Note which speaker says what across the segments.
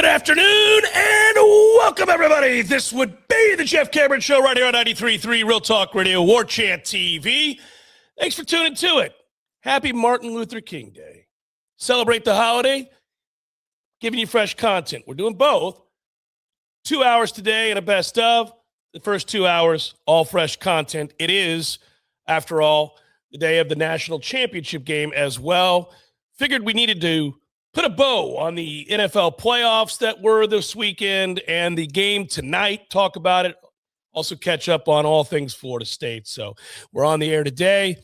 Speaker 1: Good afternoon and welcome, everybody. This would be the Jeff Cameron Show right here on 93.3 Real Talk Radio, Warchant TV. Thanks for tuning to it. Happy Martin Luther King Day. Celebrate the holiday, giving you fresh content. We're doing both. 2 hours today and a best of. The first 2 hours, all fresh content. It is, after all, the day of the national championship game as well. Figured we needed to put a bow on the NFL playoffs that were this weekend and the game tonight. Talk about it. Also catch up on all things Florida State. So we're on the air today,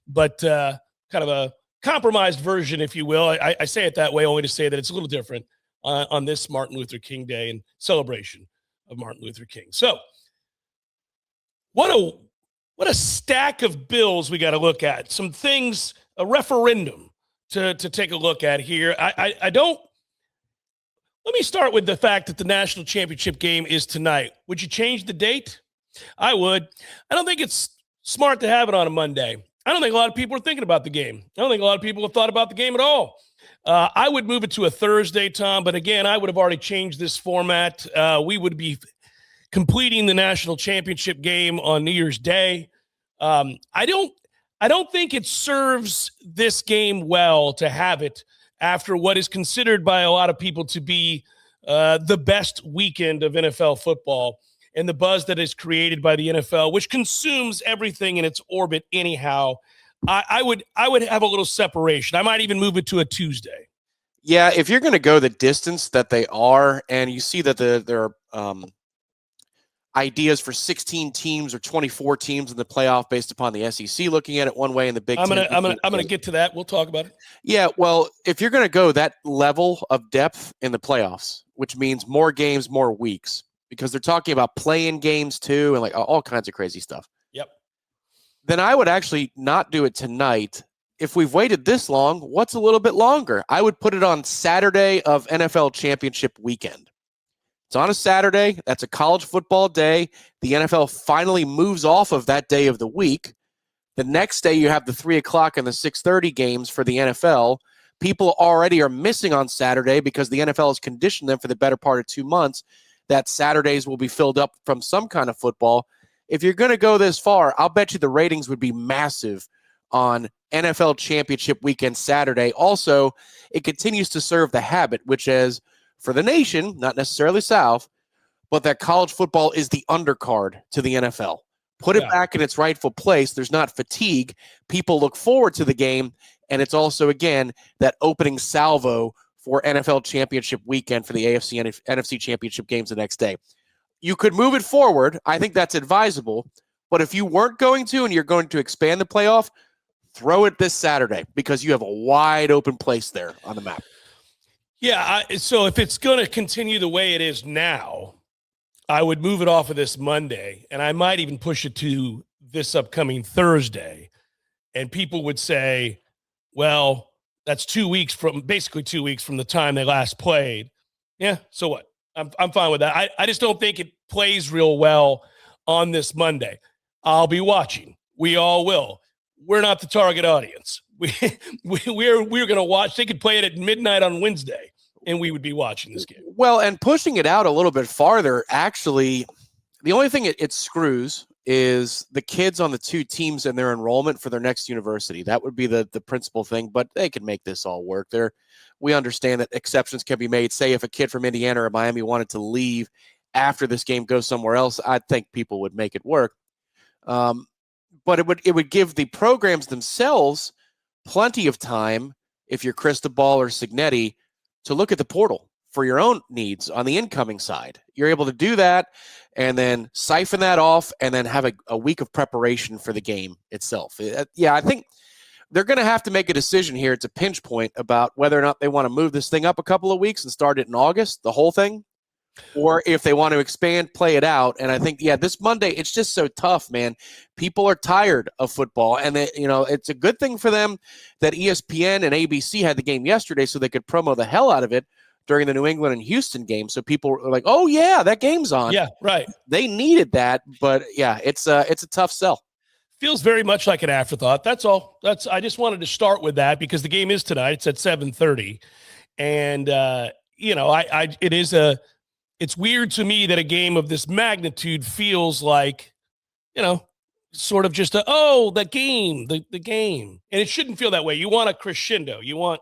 Speaker 1: but kind of a compromised version, if you will. I say it that way only to say that it's a little different on this Martin Luther King Day and celebration of Martin Luther King. So what a stack of bills we got to look at. Some things, a referendum to take a look at here. Let me start with the fact that the national championship game is tonight. Would you change the date? I would. I don't think it's smart to have it on a Monday. I don't think a lot of people are thinking about the game. I don't think a lot of people have thought about the game at all. I would move it to a Thursday, Tom, but again, I would have already changed this format. We would be completing the national championship game on New Year's Day. I don't think it serves this game well to have it after what is considered by a lot of people to be the best weekend of NFL football and the buzz that is created by the NFL, which consumes everything in its orbit anyhow. I would have a little separation. I might even move it to a Tuesday.
Speaker 2: Yeah, if you're going to go the distance that they are, and you see that there are ideas for 16 teams or 24 teams in the playoff based upon the SEC looking at it one way and the Big Ten.
Speaker 1: I'm gonna get to that. We'll talk about it.
Speaker 2: Yeah, well, if you're going to go that level of depth in the playoffs, which means more games, more weeks, because they're talking about play-in games too and like all kinds of crazy stuff.
Speaker 1: Yep.
Speaker 2: Then I would actually not do it tonight. If we've waited this long, what's a little bit longer? I would put it on Saturday of NFL championship weekend. It's on a Saturday. That's a college football day. The NFL finally moves off of that day of the week. The next day, you have the 3 o'clock and the 6:30 games for the NFL. People already are missing on Saturday because the NFL has conditioned them for the better part of 2 months that Saturdays will be filled up from some kind of football. If you're going to go this far, I'll bet you the ratings would be massive on NFL championship weekend Saturday. Also, it continues to serve the habit, which is for the nation, not necessarily South, but that college football is the undercard to the NFL. Put it back in its rightful place. There's not fatigue. People look forward to the game, and it's also, again, that opening salvo for NFL championship weekend for the AFC and NFC championship games the next day. You could move it forward. I think that's advisable, but if you weren't going to and you're going to expand the playoff, throw it this Saturday because you have a wide open place there on the map.
Speaker 1: Yeah, so if it's going to continue the way it is now, I would move it off of this Monday, and I might even push it to this upcoming Thursday. And people would say, well, that's 2 weeks from the time they last played. Yeah, so what? I'm fine with that. I just don't think it plays real well on this Monday. I'll be watching. We all will. We're not the target audience. We're going to watch. They could play it at midnight on Wednesday, and we would be watching this game.
Speaker 2: Well, and pushing it out a little bit farther, actually, the only thing it screws is the kids on the two teams and their enrollment for their next university. That would be the principal thing, but they can make this all work. We understand that exceptions can be made. Say if a kid from Indiana or Miami wanted to leave after this game, go somewhere else, I think people would make it work. But it would give the programs themselves plenty of time, if you're Cristobal or Signetti, to look at the portal for your own needs on the incoming side. You're able to do that and then siphon that off and then have a week of preparation for the game itself. I think they're going to have to make a decision here. It's a pinch point about whether or not they want to move this thing up a couple of weeks and start it in August, the whole thing, or if they want to expand, play it out. And I think, this Monday, it's just so tough, man. People are tired of football, and it's a good thing for them that ESPN and ABC had the game yesterday so they could promo the hell out of it during the New England and Houston game. So people were like, oh, yeah, that game's on.
Speaker 1: Yeah, right.
Speaker 2: They needed that, but, it's a tough sell.
Speaker 1: Feels very much like an afterthought. That's all. I just wanted to start with that because the game is tonight. It's at 7:30. And it's weird to me that a game of this magnitude feels like, sort of just the game. And it shouldn't feel that way. You want a crescendo. You want,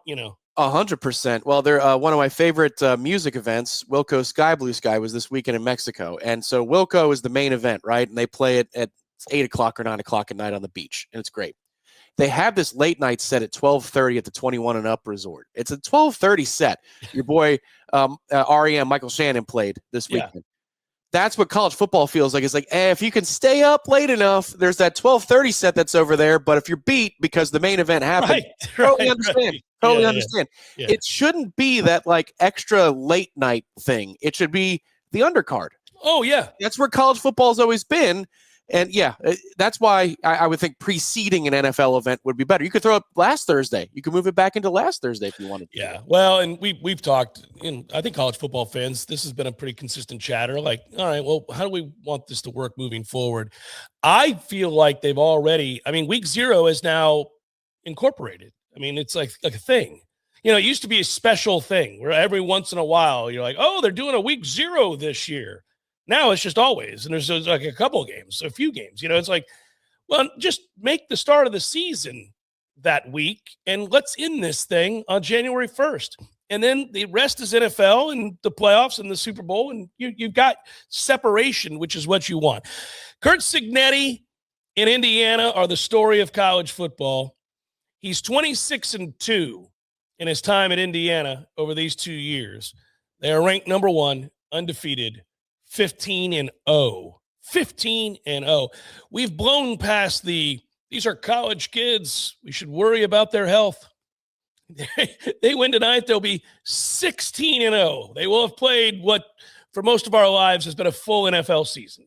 Speaker 2: 100%. Well, they're one of my favorite music events. Wilco Sky Blue Sky was this weekend in Mexico. And so Wilco is the main event, right? And they play it at 8 o'clock or 9 o'clock at night on the beach. And it's great. They have this late night set at 12:30 at the 21 and Up Resort. It's a 12:30 set. Your boy REM, Michael Shannon, played this weekend. That's what college football feels like. It's like, if you can stay up late enough, there's that 12:30 set that's over there. But if you're beat because the main event happened, totally understand. Totally understand.
Speaker 1: Yeah.
Speaker 2: It shouldn't be that like extra late night thing. It should be the undercard.
Speaker 1: Oh, yeah.
Speaker 2: That's where college football has always been. And that's why I would think preceding an NFL event would be better. You could throw it last Thursday. You could move it back into last Thursday if you wanted to.
Speaker 1: Yeah. Well, and we've talked, and I think college football fans, this has been a pretty consistent chatter. Like, all right, well, how do we want this to work moving forward? I feel like they've already, week 0 is now incorporated. It's like a thing. It used to be a special thing where every once in a while you're like, oh, they're doing a week 0 this year. Now it's just always, and there's like a couple of games, a few games. It's like, well, just make the start of the season that week, and let's end this thing on January 1st. And then the rest is NFL and the playoffs and the Super Bowl, and you've got separation, which is what you want. Curt Cignetti in Indiana are the story of college football. He's 26-2 in his time at Indiana over these 2 years. They are ranked number 1, undefeated. 15-0. 15-0. We've blown past these are college kids. We should worry about their health. They win tonight, they'll be 16-0. They will have played what for most of our lives has been a full NFL season.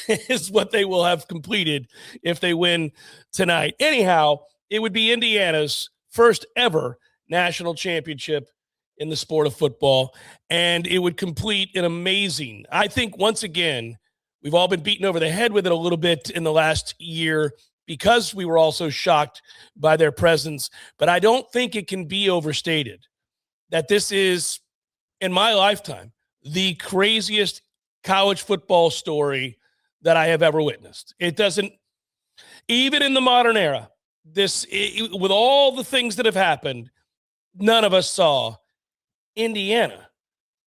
Speaker 1: Is what they will have completed if they win tonight. Anyhow, it would be Indiana's first ever national championship in the sport of football, and it would complete an amazing, I think, once again, we've all been beaten over the head with it a little bit in the last year because we were also shocked by their presence, but I don't think it can be overstated that this is, in my lifetime, the craziest college football story that I have ever witnessed. It doesn't, even in the modern era, with all the things that have happened, none of us saw Indiana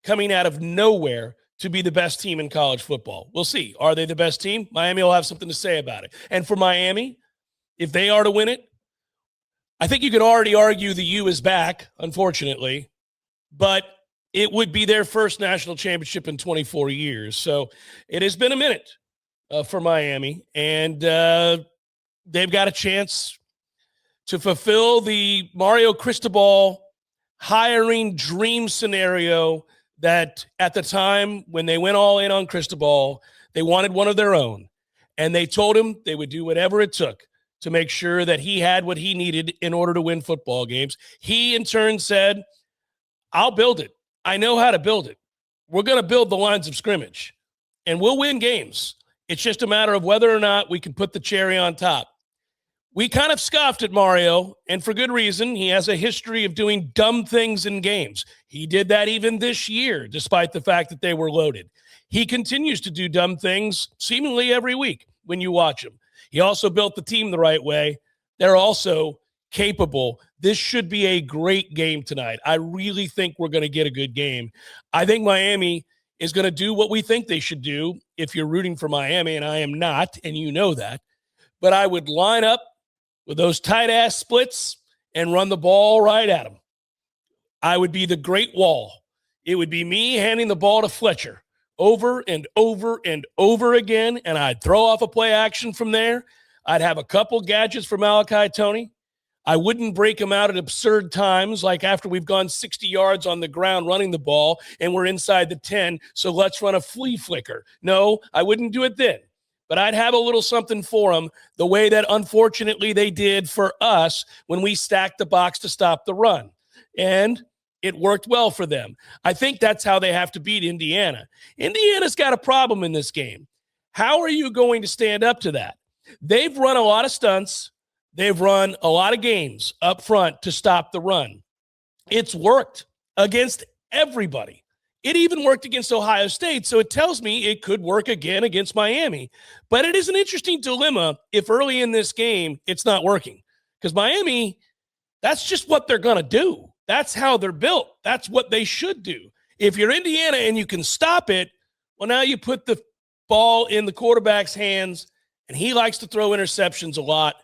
Speaker 1: coming out of nowhere to be the best team in college football. We'll see. Are they the best team? Miami will have something to say about it. And for Miami, if they are to win it, I think you could already argue the U is back, unfortunately, but it would be their first national championship in 24 years. So it has been a minute for Miami, and they've got a chance to fulfill the Mario Cristobal hiring dream scenario that at the time when they went all in on Cristobal, they wanted one of their own. And they told him they would do whatever it took to make sure that he had what he needed in order to win football games. He, in turn, said, I'll build it. I know how to build it. We're going to build the lines of scrimmage, and we'll win games. It's just a matter of whether or not we can put the cherry on top. We kind of scoffed at Mario, and for good reason. He has a history of doing dumb things in games. He did that even this year, despite the fact that they were loaded. He continues to do dumb things seemingly every week when you watch him. He also built the team the right way. They're also capable. This should be a great game tonight. I really think we're going to get a good game. I think Miami is going to do what we think they should do if you're rooting for Miami, and I am not, and you know that. But I would line up with those tight-ass splits and run the ball right at them. I would be the great wall. It would be me handing the ball to Fletcher over and over and over again, and I'd throw off a play action from there. I'd have a couple gadgets for Malachi Toney. I wouldn't break him out at absurd times, like after we've gone 60 yards on the ground running the ball and we're inside the 10, so let's run a flea flicker. No, I wouldn't do it then. But I'd have a little something for them the way that, unfortunately, they did for us when we stacked the box to stop the run. And it worked well for them. I think that's how they have to beat Indiana. Indiana's got a problem in this game. How are you going to stand up to that? They've run a lot of stunts. They've run a lot of games up front to stop the run. It's worked against Everybody. It even worked against Ohio State, so it tells me it could work again against Miami. But it is an interesting dilemma if early in this game it's not working. Because Miami, that's just what they're going to do. That's how they're built. That's what they should do. If you're Indiana and you can stop it, well, now you put the ball in the quarterback's hands, and he likes to throw interceptions a lot.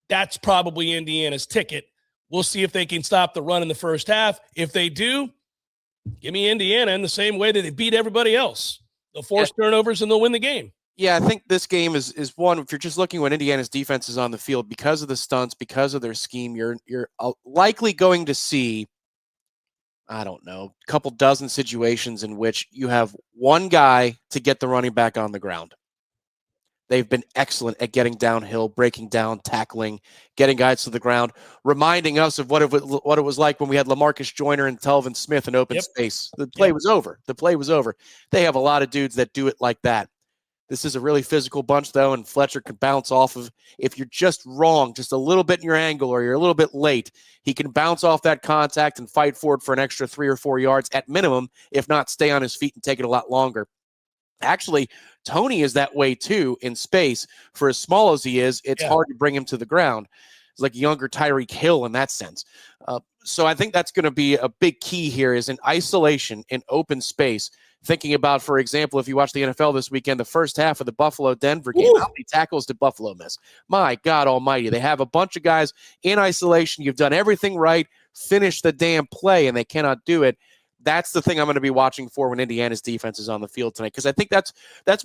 Speaker 1: That's probably Indiana's ticket. We'll see if they can stop the run in the first half. If they do, give me Indiana in the same way that they beat everybody else. They'll force turnovers and they'll win the game.
Speaker 2: Yeah, I think this game is one, if you're just looking when Indiana's defense is on the field, because of the stunts, because of their scheme, you're likely going to see, I don't know, a couple dozen situations in which you have one guy to get the running back on the ground. They've been excellent at getting downhill, breaking down, tackling, getting guys to the ground, reminding us of what it was like when we had LaMarcus Joyner and Telvin Smith in open space. The play was over. The play was over. They have a lot of dudes that do it like that. This is a really physical bunch, though, and Fletcher can bounce off of, if you're just wrong, just a little bit in your angle or you're a little bit late, he can bounce off that contact and fight for it for an extra 3 or 4 yards at minimum, if not stay on his feet and take it a lot longer. Actually, Tony is that way too in space. For as small as he is, it's hard to bring him to the ground. It's like younger Tyreek Hill in that sense. So I think that's going to be a big key here is in isolation, in open space. Thinking about, for example, if you watch the NFL this weekend, the first half of the Buffalo-Denver game, how many tackles did Buffalo miss? My God almighty. They have a bunch of guys in isolation. You've done everything right. Finish the damn play, and they cannot do it. That's the thing I'm going to be watching for when Indiana's defense is on the field tonight, because I think that's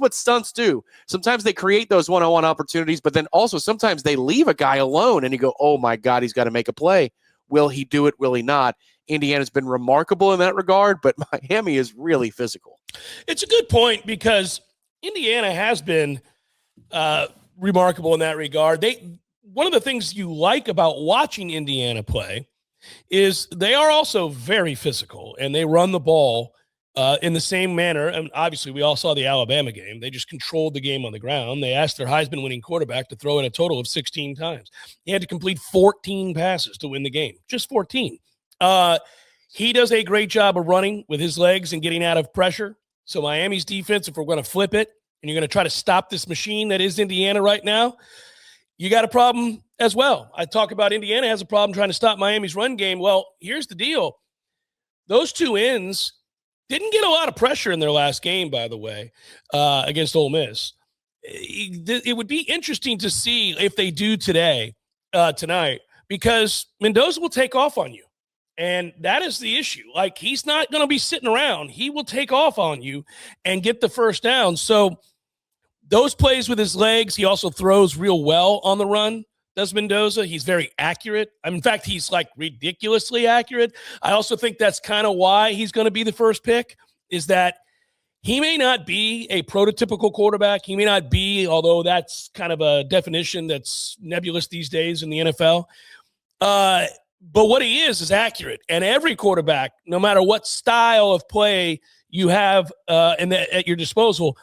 Speaker 2: what stunts do. Sometimes they create those one-on-one opportunities, but then also sometimes they leave a guy alone, and you go, oh, my God, he's got to make a play. Will he do it? Will he not? Indiana's been remarkable in that regard, but Miami is really physical.
Speaker 1: It's a good point because Indiana has been remarkable in that regard. One of the things you like about watching Indiana play is they are also very physical, and they run the ball in the same manner. And obviously, we all saw the Alabama game. They just controlled the game on the ground. They asked their Heisman-winning quarterback to throw it a total of 16 times. He had to complete 14 passes to win the game, just 14. He does a great job of running with his legs and getting out of pressure. So Miami's defense, if we're going to flip it and you're going to try to stop this machine that is Indiana right now, you got a problem as well. I talk about Indiana has a problem trying to stop Miami's run game. Well, here's the deal. Those two ends didn't get a lot of pressure in their last game, by the way, against Ole Miss. It would be interesting to see if they do tonight, because Mendoza will take off on you. And that is the issue. Like, he's not going to be sitting around. He will take off on you and get the first down. So those plays with his legs, he also throws real well on the run, does Mendoza. He's very accurate. In fact, he's like ridiculously accurate. I also think that's kind of why he's going to be the first pick, is that he may not be a prototypical quarterback. He may not be, although that's kind of a definition that's nebulous these days in the NFL. But what he is accurate. And every quarterback, no matter what style of play you have at your disposal,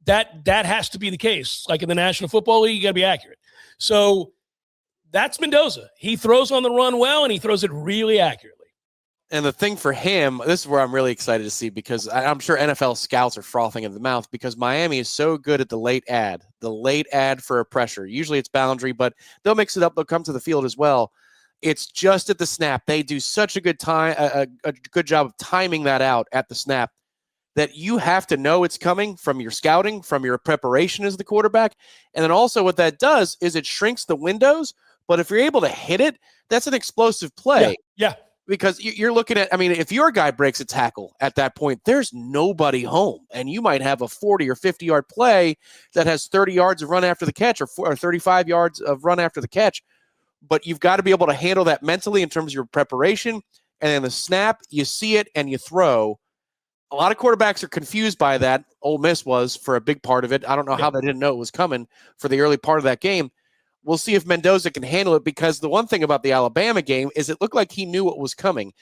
Speaker 1: that has to be the case. Like in the National Football League, you got to be accurate. So that's Mendoza. He throws on the run well, and he throws it really accurately.
Speaker 2: And the thing for him, this is where I'm really excited to see, because I'm sure NFL scouts are frothing at the mouth, because Miami is so good at the late ad for a pressure. Usually it's boundary, but they'll mix it up. They'll come to the field as well. It's just at the snap. They do such a good good job of timing that out at the snap, that you have to know it's coming from your scouting, from your preparation as the quarterback. And then also what that does is it shrinks the windows. But if you're able to hit it, that's an explosive play.
Speaker 1: Yeah.
Speaker 2: Because you're looking at, if your guy breaks a tackle at that point, there's nobody home. And you might have a 40 or 50-yard play that has 30 yards of run after the catch, or 35 yards of run after the catch. But you've got to be able to handle that mentally in terms of your preparation. And then the snap, you see it and you throw. A lot of quarterbacks are confused by that. Ole Miss was for a big part of it. I don't know how they didn't know it was coming for the early part of that game. We'll see if Mendoza can handle it, because the one thing about the Alabama game is it looked like he knew what was coming.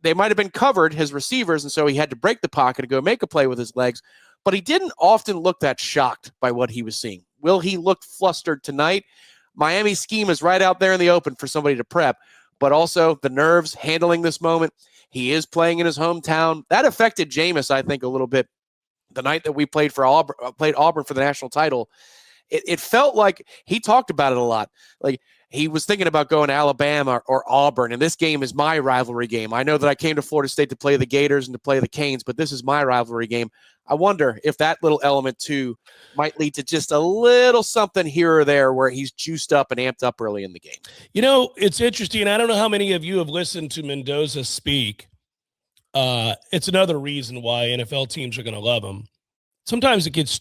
Speaker 2: They might have been covered, his receivers, and so he had to break the pocket to go make a play with his legs. But he didn't often look that shocked by what he was seeing. Will he look flustered tonight? Miami's scheme is right out there in the open for somebody to prep, but also the nerves handling this moment. He is playing in his hometown. That affected Jameis, I think, a little bit. The night that we played Auburn for the national title, it felt like he talked about it a lot. Like he was thinking about going to Alabama or Auburn, and this game is my rivalry game. I know that I came to Florida State to play the Gators and to play the Canes, but this is my rivalry game. I wonder if that little element, too, might lead to just a little something here or there where he's juiced up and amped up early in the game.
Speaker 1: You know, it's interesting. I don't know how many of you have listened to Mendoza speak. It's another reason why NFL teams are going to love him. Sometimes it gets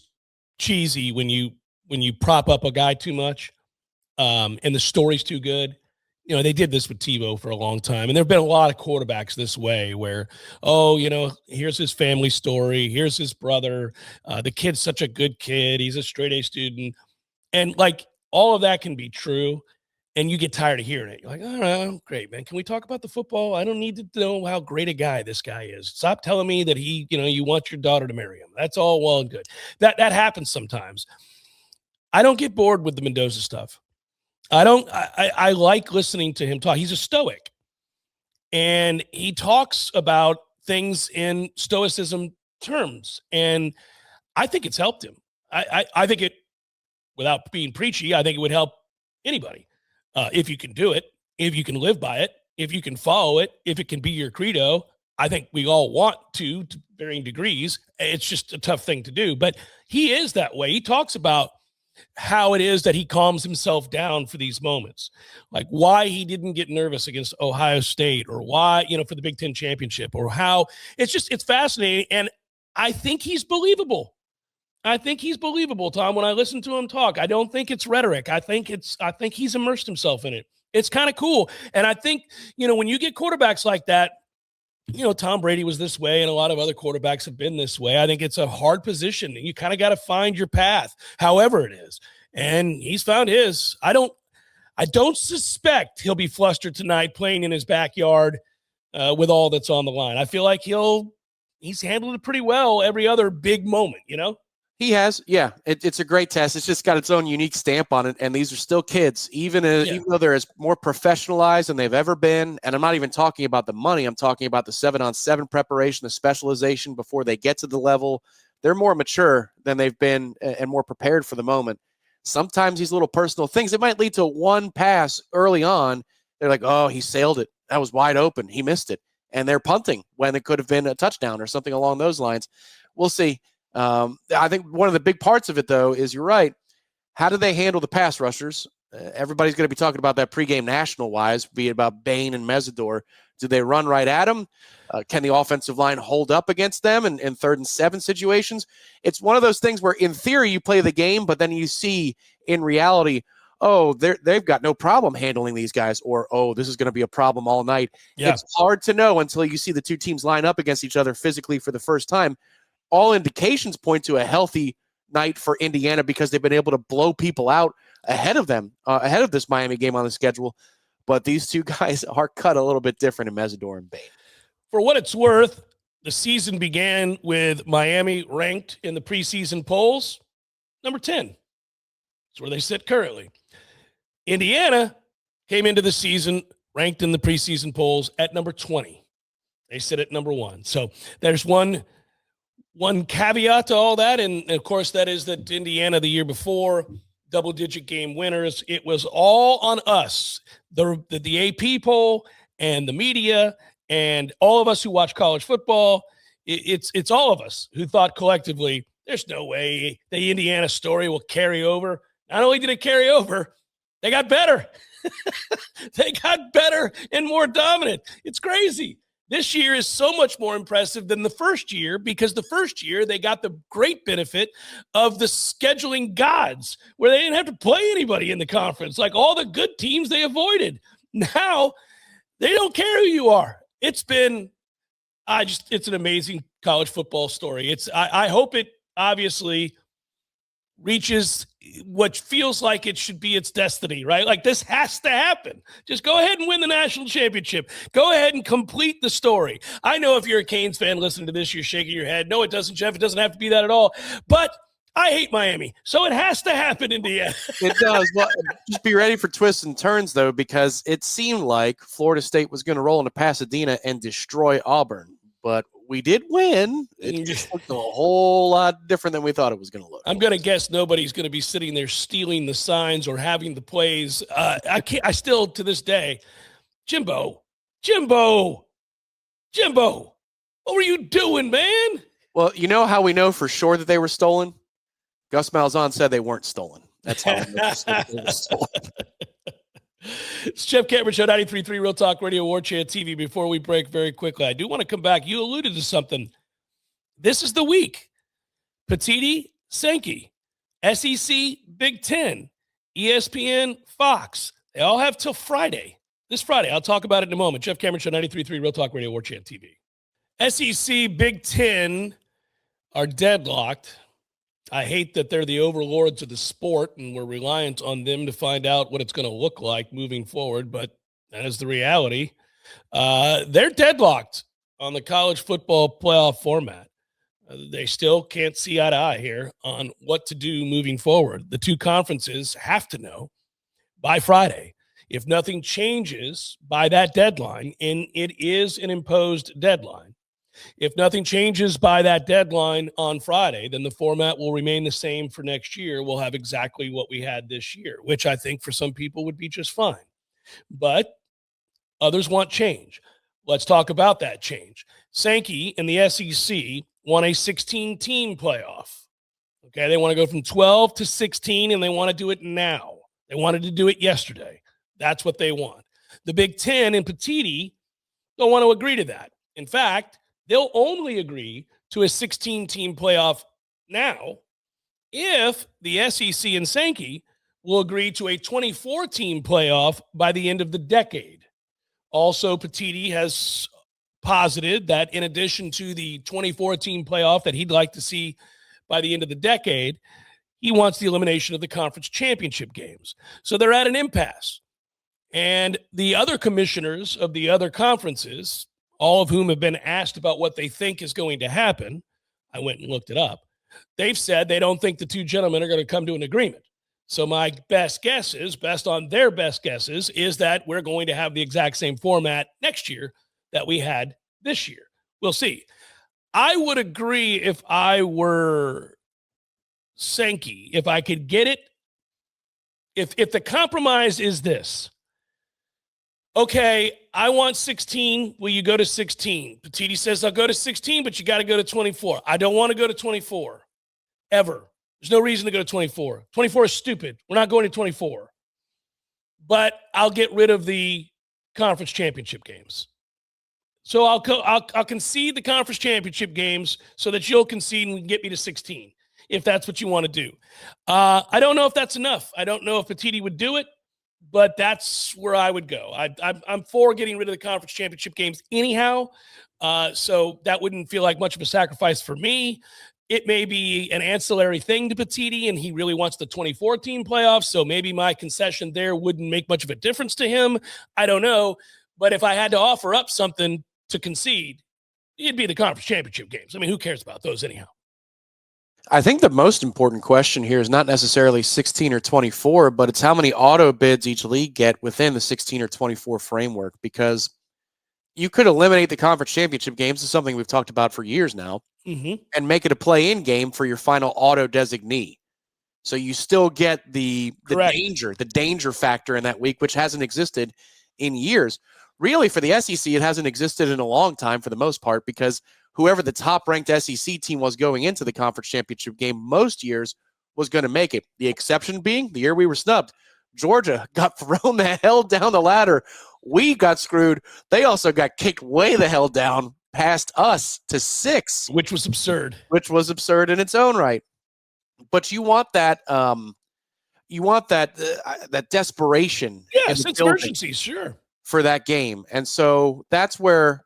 Speaker 1: cheesy when you prop up a guy too much, and the story's too good. You know, they did this with Tebow for a long time, and there have been a lot of quarterbacks this way where, oh, you know, here's his family story, here's his brother, the kid's such a good kid, he's a straight A student, and like all of that can be true, and you get tired of hearing it. You're like, all right, great, man. Can we talk about the football? I don't need to know how great a guy this guy is. Stop telling me that he, you know, you want your daughter to marry him. That's all well and good. That happens sometimes. I don't get bored with the Mendoza stuff. I like listening to him talk. He's a stoic, and he talks about things in stoicism terms, and I think it's helped him. I think it, without being preachy, I think it would help anybody if you can do it, if you can live by it, if you can follow it, if it can be your credo. I think we all want to varying degrees. It's just a tough thing to do, but he is that way. He talks about how it is that he calms himself down for these moments, like why he didn't get nervous against Ohio State, or why, you know, for the Big Ten championship, or how it's fascinating. And I think he's believable. Tom, when I listen to him talk. I don't think it's rhetoric. I think he's immersed himself in it. It's kind of cool. And I think, you know, when you get quarterbacks like that, you know, Tom Brady was this way, and a lot of other quarterbacks have been this way. I think it's a hard position, and you kind of got to find your path, however it is. And he's found his. I don't suspect he'll be flustered tonight playing in his backyard with all that's on the line. I feel like he's handled it pretty well every other big moment, you know?
Speaker 2: He has, yeah. It's a great test. It's just got its own unique stamp on it, and these are still kids, even though they're as more professionalized than they've ever been. And I'm not even talking about the money. I'm talking about the 7-on-7 preparation, the specialization before they get to the level. They're more mature than they've been and more prepared for the moment. Sometimes these little personal things, it might lead to one pass early on. They're like, oh, he sailed it. That was wide open. He missed it. And they're punting when it could have been a touchdown or something along those lines. We'll see. I think one of the big parts of it, though, is you're right. How do they handle the pass rushers? Everybody's going to be talking about that pregame national-wise, be it about Bain and Mesidor. Do they run right at them? Can the offensive line hold up against them in 3rd and 7 situations? It's one of those things where, in theory, you play the game, but then you see in reality, oh, they've got no problem handling these guys, or, oh, this is going to be a problem all night. Yeah. It's hard to know until you see the two teams line up against each other physically for the first time. All indications point to a healthy night for Indiana because they've been able to blow people out ahead of them, ahead of this Miami game on the schedule. But these two guys are cut a little bit different in Mesidor and Bain.
Speaker 1: For what it's worth, the season began with Miami ranked in the preseason polls number 10. That's where they sit currently. Indiana came into the season ranked in the preseason polls at number 20. They sit at number 1. So there's one caveat to all that, and of course that is that Indiana the year before, double-digit game winners. It was all on us, the AP poll and the media and all of us who watch college football. It's all of us who thought collectively, there's no way the Indiana story will carry over. Not only did it carry over, they got better. They got better and more dominant. It's crazy. This year is so much more impressive than the first year, because the first year they got the great benefit of the scheduling gods where they didn't have to play anybody in the conference. Like all the good teams they avoided. Now they don't care who you are. It's been, it's an amazing college football story. I hope it obviously reaches what feels like it should be its destiny, right? Like this has to happen. Just go ahead and win the national championship. Go ahead and complete the story. I know if you're a Canes fan listening to this, you're shaking your head. No, it doesn't, Jeff. It doesn't have to be that at all. But I hate Miami, so it has to happen, Indiana.
Speaker 2: It does. Well, just be ready for twists and turns, though, because it seemed like Florida State was going to roll into Pasadena and destroy Auburn. But we did win. It just looked a whole lot different than we thought it was going to look.
Speaker 1: I'm going to guess nobody's going to be sitting there stealing the signs or having the plays. I still, to this day, Jimbo, what were you doing, man?
Speaker 2: Well, you know how we know for sure that they were stolen? Gus Malzahn said they weren't stolen. That's how we know they were stolen.
Speaker 1: It's Jeff Cameron Show, 93.3 Real Talk Radio, Warchant TV. Before we break very quickly, I do want to come back. You alluded to something. This is the week. Petiti, Sankey, SEC, Big Ten, ESPN, Fox. They all have till Friday. This Friday. I'll talk about it in a moment. Jeff Cameron Show, 93.3 Real Talk Radio, Warchant TV. SEC, Big Ten are deadlocked. I hate that they're the overlords of the sport and we're reliant on them to find out what it's going to look like moving forward, but that is the reality. They're deadlocked on the college football playoff format. They still can't see eye to eye here on what to do moving forward. The two conferences have to know by Friday. If nothing changes by that deadline, and it is an imposed deadline, if nothing changes by that deadline on Friday, then the format will remain the same for next year. We'll have exactly what we had this year, which I think for some people would be just fine. But others want change. Let's talk about that change. Sankey in the SEC won a 16-team playoff. Okay, they want to go from 12 to 16, and they want to do it now. They wanted to do it yesterday. That's what they want. The Big Ten and Petiti don't want to agree to that. In fact, they'll only agree to a 16-team playoff now if the SEC and Sankey will agree to a 24-team playoff by the end of the decade. Also, Petiti has posited that in addition to the 24-team playoff that he'd like to see by the end of the decade, he wants the elimination of the conference championship games. So they're at an impasse. And the other commissioners of the other conferences, all of whom have been asked about what they think is going to happen, I went and looked it up, they've said they don't think the two gentlemen are going to come to an agreement. So my best guess is, based on their best guesses, is that we're going to have the exact same format next year that we had this year. We'll see. I would agree if I were Sankey, if I could get it, if the compromise is this, okay, I want 16. Will you go to 16? Petiti says, I'll go to 16, but you got to go to 24. I don't want to go to 24 ever. There's no reason to go to 24. 24 is stupid. We're not going to 24. But I'll get rid of the conference championship games. So I'll concede the conference championship games so that you'll concede and get me to 16, if that's what you want to do. I don't know if that's enough. I don't know if Petiti would do it. But that's where I would go. I'm for getting rid of the conference championship games anyhow. So that wouldn't feel like much of a sacrifice for me. It may be an ancillary thing to Petiti, and he really wants the 24-team playoffs. So maybe my concession there wouldn't make much of a difference to him. I don't know. But if I had to offer up something to concede, it'd be the conference championship games. I mean, who cares about those anyhow?
Speaker 2: I think the most important question here is not necessarily 16 or 24, but it's how many auto bids each league get within the 16 or 24 framework, because you could eliminate the conference championship games. This is something we've talked about for years now, and make it a play-in game for your final auto designee. So you still get the danger factor in that week, which hasn't existed in years. Really, for the SEC, it hasn't existed in a long time for the most part, because whoever the top-ranked SEC team was going into the conference championship game most years was going to make it. The exception being the year we were snubbed. Georgia got thrown the hell down the ladder. We got screwed. They also got kicked way the hell down past us to 6.
Speaker 1: Which was absurd.
Speaker 2: Which was absurd in its own right. But you want that that desperation.
Speaker 1: Yeah, sense of urgency, sure.
Speaker 2: For that game. And so that's where,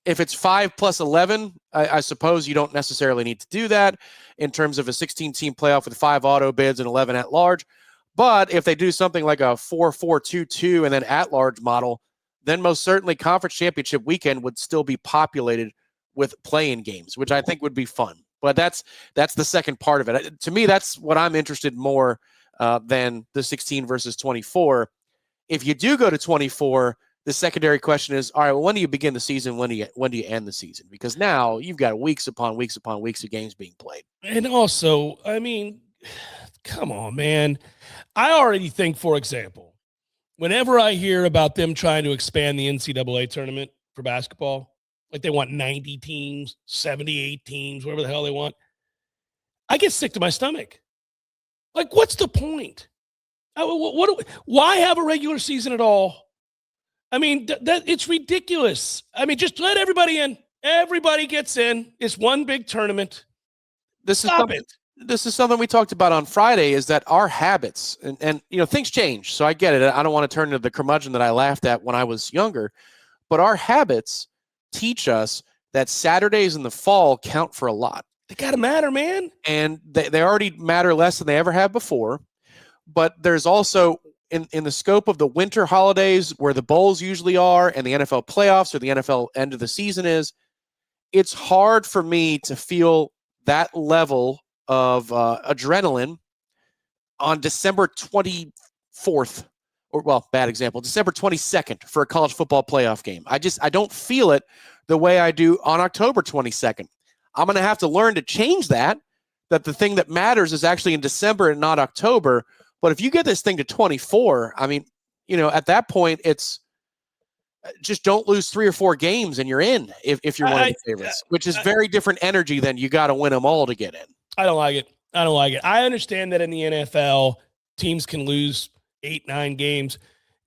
Speaker 2: if it's 5 plus 11, I suppose you don't necessarily need to do that in terms of a 16-team playoff with 5 auto bids and 11 at large. But if they do something like a 4-4-2-2 and then at large model, then most certainly conference championship weekend would still be populated with play-in games, which I think would be fun. But that's the second part of it. To me, that's what I'm interested more than the 16 versus 24. If you do go to 24, the secondary question is, all right, well, when do you begin the season? When do you end the season? Because now you've got weeks upon weeks upon weeks of games being played.
Speaker 1: And also, I mean, come on, man. I already think, for example, whenever I hear about them trying to expand the NCAA tournament for basketball, like they want 90 teams, 78 teams, whatever the hell they want, I get sick to my stomach. Like, what's the point? Why have a regular season at all? I mean, it's ridiculous. I mean, just let everybody in. Everybody gets in. It's one big tournament. Stop it.
Speaker 2: This is something we talked about on Friday, is that our habits and things change. So I get it. I don't want to turn into the curmudgeon that I laughed at when I was younger, but our habits teach us that Saturdays in the fall count for a lot.
Speaker 1: They got to matter, man.
Speaker 2: And they already matter less than they ever have before. But there's also in the scope of the winter holidays where the bowls usually are and the NFL playoffs or the NFL end of the season is, it's hard for me to feel that level of adrenaline on December 24th, or, well, bad example, December 22nd for a college football playoff game. I don't feel it the way I do on October 22nd. I'm going to have to learn to change that the thing that matters is actually in December and not October. But if you get this thing to 24, I mean, at that point, it's just don't lose 3 or 4 games and you're in if you're one of the favorites, which is very different energy than you got to win them all to get in.
Speaker 1: I don't like it. I understand that in the NFL, teams can lose 8, 9 games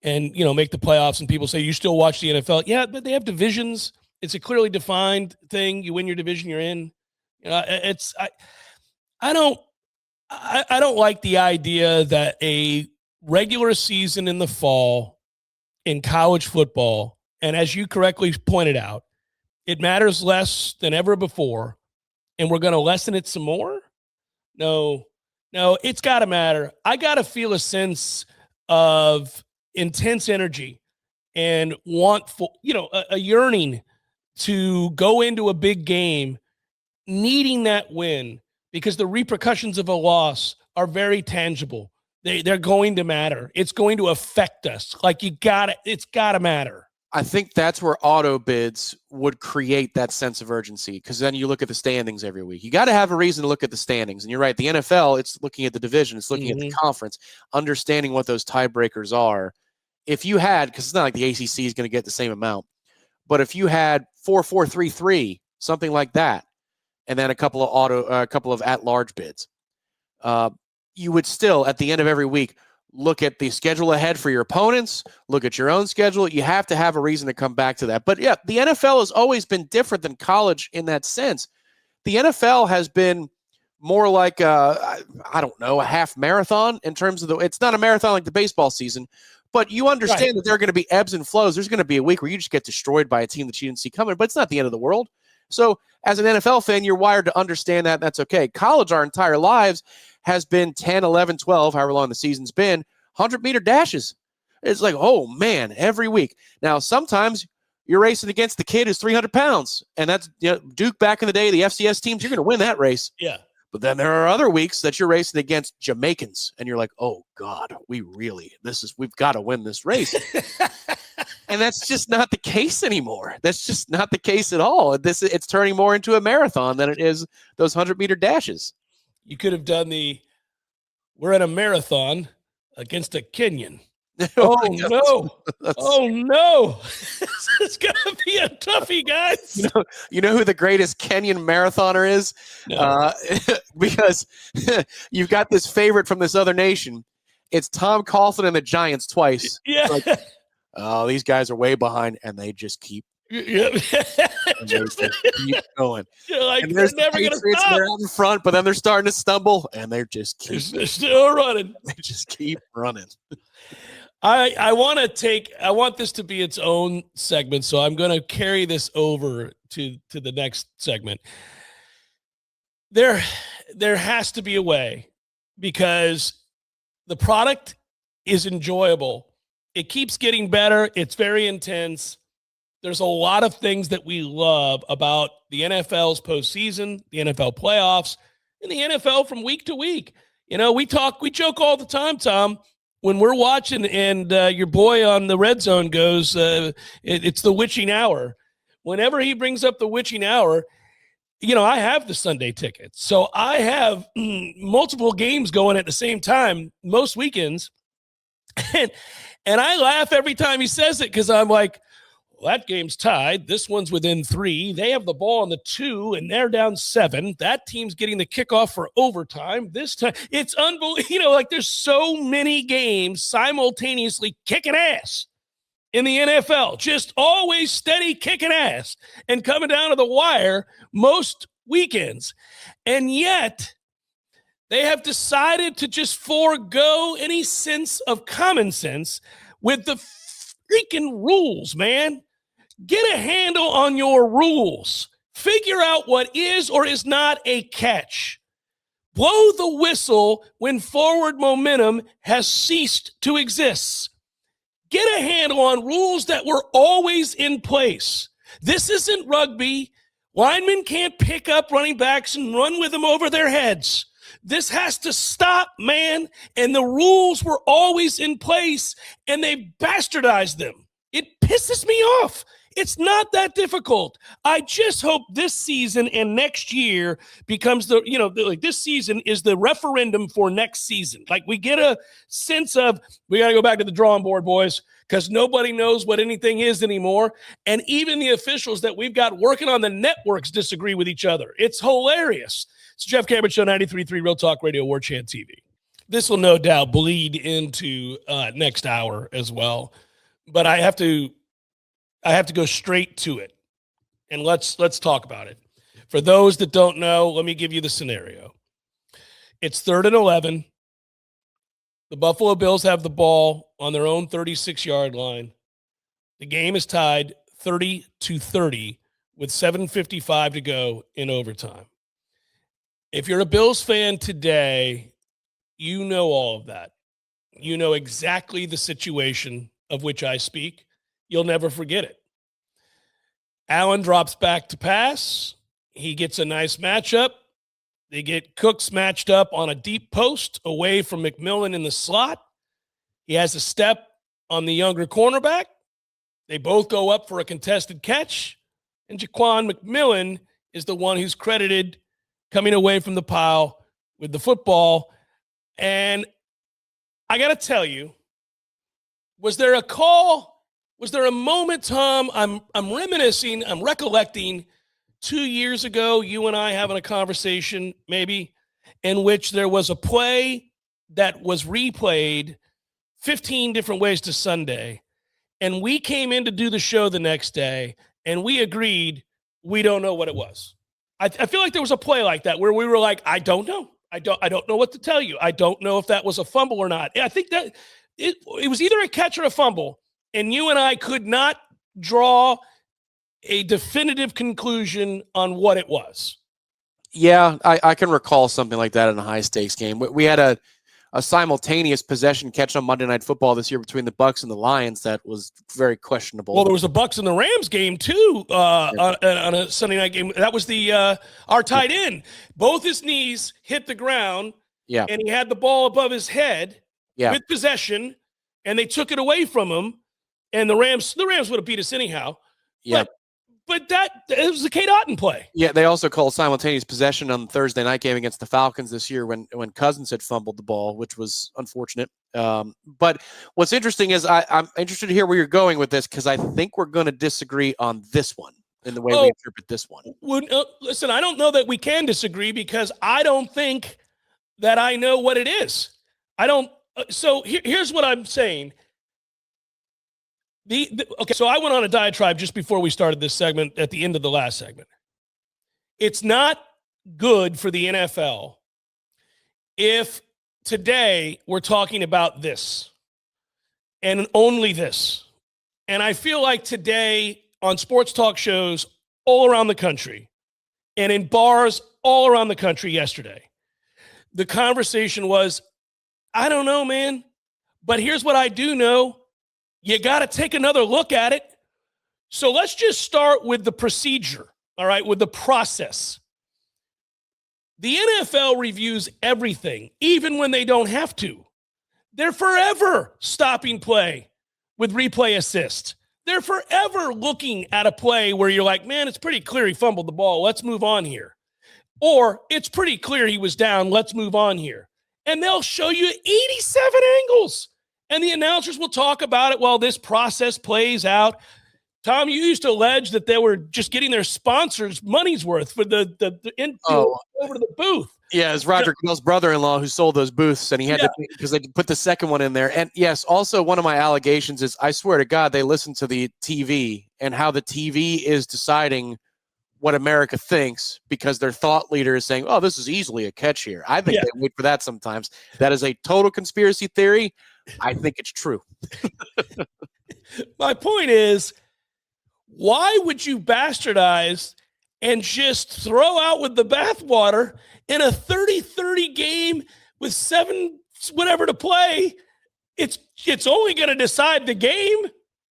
Speaker 1: and, make the playoffs, and people say you still watch the NFL. Yeah, but they have divisions. It's a clearly defined thing. You win your division, you're in. I don't like the idea that a regular season in the fall in college football, and as you correctly pointed out, it matters less than ever before, and we're going to lessen it some more? No, it's got to matter. I got to feel a sense of intense energy and want for, a yearning to go into a big game needing that win, because the repercussions of a loss are very tangible. They're going to matter. It's going to affect us. Like, it's got to matter.
Speaker 2: I think that's where auto bids would create that sense of urgency, because then you look at the standings every week. You got to have a reason to look at the standings. And you're right, the NFL, it's looking at the division, it's looking at the conference, understanding what those tiebreakers are. If you had, because it's not like the ACC is going to get the same amount, but if you had 4-4-3-3, something like that, and then a couple of at-large bids, you would still, at the end of every week, look at the schedule ahead for your opponents, look at your own schedule. You have to have a reason to come back to that. But yeah, the NFL has always been different than college in that sense. The NFL has been more like, a half marathon in terms of it's not a marathon like the baseball season, but you understand that there are going to be ebbs and flows. There's going to be a week where you just get destroyed by a team that you didn't see coming, but it's not the end of the world. So as an NFL fan, you're wired to understand that. That's okay. College, our entire lives, has been 10, 11, 12, however long the season's been, 100-meter dashes. It's like, oh, man, every week. Now, sometimes you're racing against the kid who's 300 pounds, and that's Duke back in the day, the FCS teams, you're going to win that race.
Speaker 1: Yeah.
Speaker 2: But then there are other weeks that you're racing against Jamaicans, and you're like, oh, God, we've got to win this race. And that's just not the case anymore. That's just not the case at all. It's turning more into a marathon than it is those 100-meter dashes.
Speaker 1: You could have done we're in a marathon against a Kenyan. Oh, no. Oh, no. It's going to be a toughie, guys.
Speaker 2: You know who the greatest Kenyan marathoner is? No. Because you've got this favorite from this other nation. It's Tom Coughlin and the Giants twice.
Speaker 1: Yeah.
Speaker 2: Like, oh, these guys are way behind, and they just keep
Speaker 1: just
Speaker 2: keep going.
Speaker 1: Like, and they're never going to stop.
Speaker 2: They're out in front, but then they're starting to stumble, and they're just
Speaker 1: they're still running.
Speaker 2: They just keep running.
Speaker 1: I want this to be its own segment, so I'm going to carry this over to the next segment. There has to be a way, because the product is enjoyable. It keeps getting better. It's very intense. There's a lot of things that we love about the NFL's postseason, the NFL playoffs, and the NFL from week to week. You know, we joke all the time, Tom, when we're watching and your boy on the red zone goes, it's the witching hour. Whenever he brings up the witching hour, you know, I have the Sunday tickets. So I have multiple games going at the same time most weekends. And I laugh every time he says it because I'm like, well, that game's tied. This one's within 3. They have the ball on the 2, and they're down 7. That team's getting the kickoff for overtime. This time, it's unbelievable. You know, like there's so many games simultaneously kicking ass in the NFL, just always steady kicking ass and coming down to the wire most weekends. And yet they have decided to just forego any sense of common sense with the freaking rules, man. Get a handle on your rules. Figure out what is or is not a catch. Blow the whistle when forward momentum has ceased to exist. Get a handle on rules that were always in place. This isn't rugby. Linemen can't pick up running backs and run with them over their heads. This has to stop, man. And the rules were always in place, and they bastardized them. It pisses me off. It's not that difficult. I just hope this season and next year becomes like this season is the referendum for next season. Like we get a sense of we got to go back to the drawing board, boys, because nobody knows what anything is anymore. And even the officials that we've got working on the networks disagree with each other. It's hilarious. It's Jeff Cameron Show, 93.3 Real Talk Radio, Warchant TV. This will no doubt bleed into next hour as well. But I have to go straight to it, and let's talk about it. For those that don't know, let me give you the scenario. It's 3rd and 11. The Buffalo Bills have the ball on their own 36-yard line. The game is tied 30-30 with 7:55 to go in overtime. If you're a Bills fan today, you know all of that. You know exactly the situation of which I speak. You'll never forget it. Allen drops back to pass. He gets a nice matchup. They get Cooks matched up on a deep post away from McMillan in the slot. He has a step on the younger cornerback. They both go up for a contested catch. And Jaquan McMillan is the one who's credited coming away from the pile with the football. And I got to tell you, was there a call? Was there a moment, Tom? I'm reminiscing, I'm recollecting 2 years ago, you and I having a conversation, maybe, in which there was a play that was replayed 15 different ways to Sunday. And we came in to do the show the next day, and we agreed we don't know what it was. I feel like there was a play like that where we were like, I don't know. I don't know what to tell you. I don't know if that was a fumble or not. I think that it was either a catch or a fumble. And you and I could not draw a definitive conclusion on what it was.
Speaker 2: Yeah, I can recall something like that in a high-stakes game. We had a simultaneous possession catch on Monday Night Football this year between the Bucs and the Lions that was very questionable.
Speaker 1: Well, there was a Bucs and the Rams game, too, on a Sunday night game. That was our tight end. Both his knees hit the ground, and he had the ball above his head with possession, and they took it away from him. And the Rams would have beat us anyhow.
Speaker 2: Yeah.
Speaker 1: But it was a Kate Otten play.
Speaker 2: Yeah, they also called simultaneous possession on the Thursday night game against the Falcons this year when Cousins had fumbled the ball, which was unfortunate. But what's interesting is I'm interested to hear where you're going with this because I think we're going to disagree on this one in the way we interpret this one.
Speaker 1: Listen, I don't know that we can disagree because I don't think that I know what it is. I don't. So here's what I'm saying. Okay, so I went on a diatribe just before we started this segment at the end of the last segment. It's not good for the NFL if today we're talking about this and only this. And I feel like today on sports talk shows all around the country and in bars all around the country yesterday, the conversation was, I don't know, man, but here's what I do know. You got to take another look at it. So let's just start with the procedure, all right, with the process. The NFL reviews everything, even when they don't have to. They're forever stopping play with replay assist. They're forever looking at a play where you're like, man, it's pretty clear he fumbled the ball. Let's move on here. Or it's pretty clear he was down. Let's move on here. And they'll show you 87 angles. And the announcers will talk about it while this process plays out. Tom, you used to allege that they were just getting their sponsors' money's worth for the infield over to the booth.
Speaker 2: Yeah, it's Roger Goodell's brother-in-law who sold those booths, and he had to, because they put the second one in there. And yes, also one of my allegations is, I swear to God, they listen to the TV and how the TV is deciding what America thinks, because their thought leader is saying, oh, this is easily a catch here. I think they wait for that sometimes. That is a total conspiracy theory. I think it's true.
Speaker 1: My point is, why would you bastardize and just throw out with the bathwater in a 30-30 game with 7 whatever to play? It's only going to decide the game.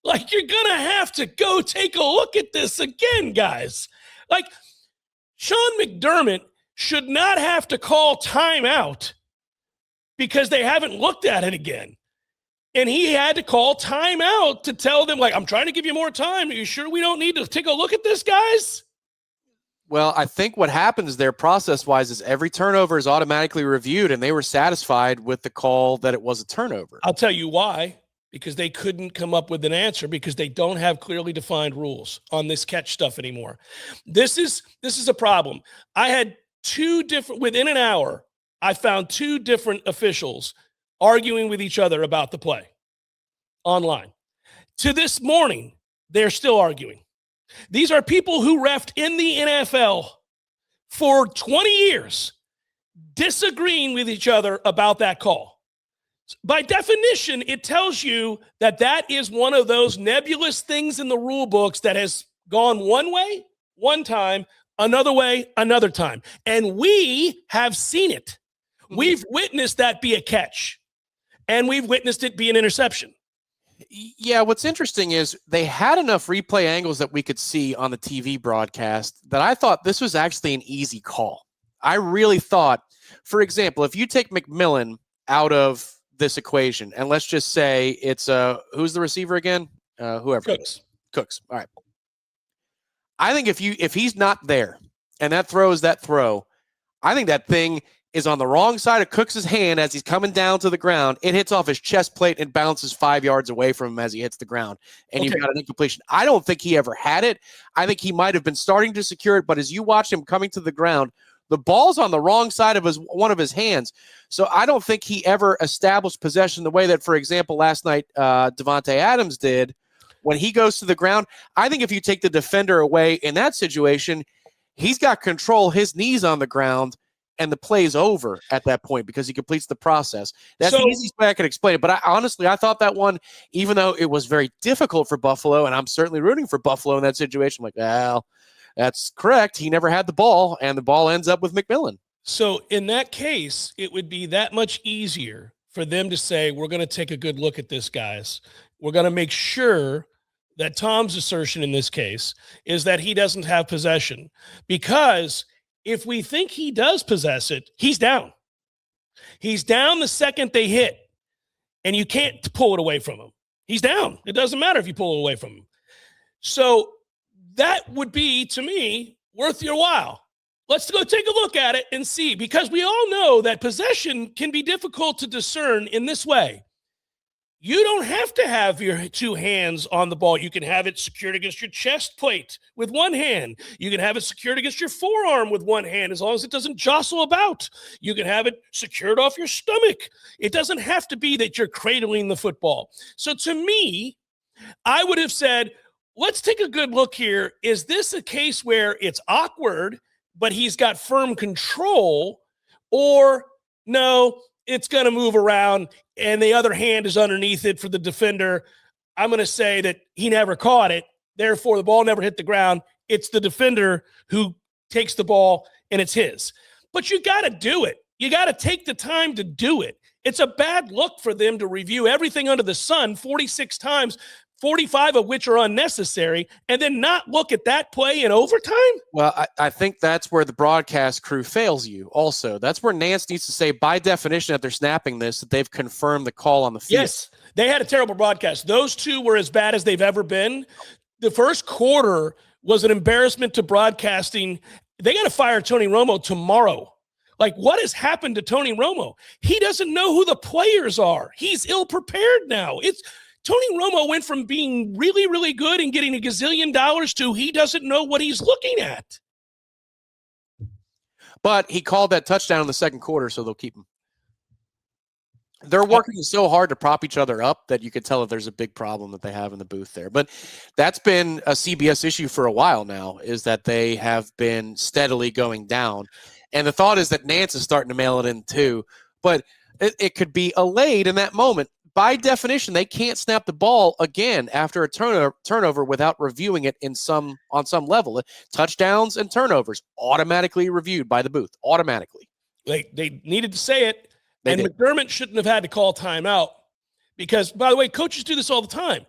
Speaker 1: Like, you're going to have to go take a look at this again, guys. Like, Sean McDermott should not have to call timeout because they haven't looked at it again. And he had to call timeout to tell them, like, I'm trying to give you more time. Are you sure we don't need to take a look at this, guys?
Speaker 2: Well, I think what happens there process-wise is every turnover is automatically reviewed, and they were satisfied with the call that it was a turnover.
Speaker 1: I'll tell you why. Because they couldn't come up with an answer, because they don't have clearly defined rules on this catch stuff anymore. This is a problem. I had within an hour, I found 2 different officials arguing with each other about the play online. To this morning, they're still arguing. These are people who reffed in the NFL for 20 years, disagreeing with each other about that call. By definition, it tells you that that is one of those nebulous things in the rule books that has gone one way, one time, another way, another time. And we have seen it. We've witnessed that be a catch, and we've witnessed it be an interception.
Speaker 2: Yeah, what's interesting is they had enough replay angles that we could see on the TV broadcast that I thought this was actually an easy call. I really thought, for example, if you take McMillan out of this equation, and let's just say it's who's the receiver again? Whoever. Cooks. All right. I think if he's not there and that throw is that throw, I think that thing is on the wrong side of Cooks' hand as he's coming down to the ground. It hits off his chest plate and bounces 5 yards away from him as he hits the ground. And you've got an incompletion. I don't think he ever had it. I think he might have been starting to secure it, but as you watch him coming to the ground, the ball's on the wrong side of one of his hands. So I don't think he ever established possession the way that, for example, last night Davante Adams did when he goes to the ground. I think if you take the defender away in that situation, he's got control, his knee's on the ground, and the play's over at that point because he completes the process. That's the easiest way I can explain it. But I thought that one, even though it was very difficult for Buffalo, and I'm certainly rooting for Buffalo in that situation, I'm like, well, that's correct. He never had the ball, and the ball ends up with McMillan.
Speaker 1: So in that case, it would be that much easier for them to say, we're going to take a good look at this, guys. We're going to make sure that Tom's assertion in this case is that he doesn't have possession. Because if we think he does possess it, he's down. He's down the second they hit, and you can't pull it away from him. He's down. It doesn't matter if you pull it away from him. So that would be, to me, worth your while. Let's go take a look at it and see, because we all know that possession can be difficult to discern in this way. You don't have to have your 2 hands on the ball. You can have it secured against your chest plate with one hand. You can have it secured against your forearm with one hand, as long as it doesn't jostle about. You can have it secured off your stomach. It doesn't have to be that you're cradling the football. So to me, I would have said, let's take a good look here. Is this a case where it's awkward, but he's got firm control, or no, it's going to move around and the other hand is underneath it for the defender? I'm going to say that he never caught it. Therefore, the ball never hit the ground. It's the defender who takes the ball and it's his. But you got to do it. You got to take the time to do it. It's a bad look for them to review everything under the sun 46 times 45 of which are unnecessary, and then not look at that play in overtime?
Speaker 2: Well, I think that's where the broadcast crew fails you also. That's where Nance needs to say, by definition, that they're snapping this, that they've confirmed the call on the field.
Speaker 1: Yes, they had a terrible broadcast. Those two were as bad as they've ever been. The first quarter was an embarrassment to broadcasting. They got to fire Tony Romo tomorrow. Like, what has happened to Tony Romo? He doesn't know who the players are. He's ill-prepared now. Tony Romo went from being really, really good and getting $1 gazillion to he doesn't know what he's looking at.
Speaker 2: But he called that touchdown in the second quarter, so they'll keep him. They're working so hard to prop each other up that you could tell that there's a big problem that they have in the booth there. But that's been a CBS issue for a while now, is that they have been steadily going down. And the thought is that Nance is starting to mail it in too. But it could be allayed in that moment. By definition, they can't snap the ball again after a turnover without reviewing it on some level. Touchdowns and turnovers automatically reviewed by the booth, automatically.
Speaker 1: They needed to say it, and McDermott shouldn't have had to call timeout because, by the way, coaches do this all the time,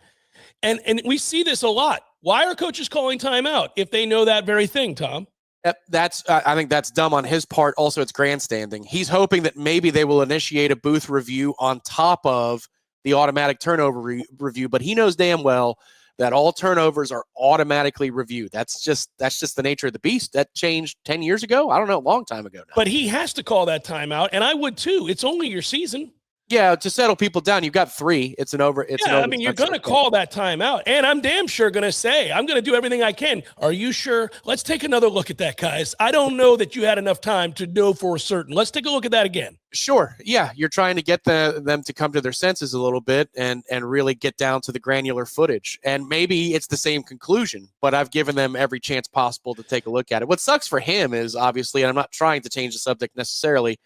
Speaker 1: and we see this a lot. Why are coaches calling timeout if they know that very thing, Tom?
Speaker 2: I think that's dumb on his part. Also, it's grandstanding. He's hoping that maybe they will initiate a booth review on top of the automatic turnover review, but he knows damn well that all turnovers are automatically reviewed. That's just the nature of the beast. That changed 10 years ago. I don't know, a long time ago now.
Speaker 1: But he has to call that timeout, and I would too. It's only your season.
Speaker 2: Yeah, to settle people down, you've got 3. It's an over.
Speaker 1: I mean, you're going to call that timeout, and I'm damn sure going to say, I'm going to do everything I can. Are you sure? Let's take another look at that, guys. I don't know that you had enough time to know for certain. Let's take a look at that again.
Speaker 2: Sure. Yeah, you're trying to get them to come to their senses a little bit and really get down to the granular footage. And maybe it's the same conclusion, but I've given them every chance possible to take a look at it. What sucks for him is, obviously, and I'm not trying to change the subject necessarily,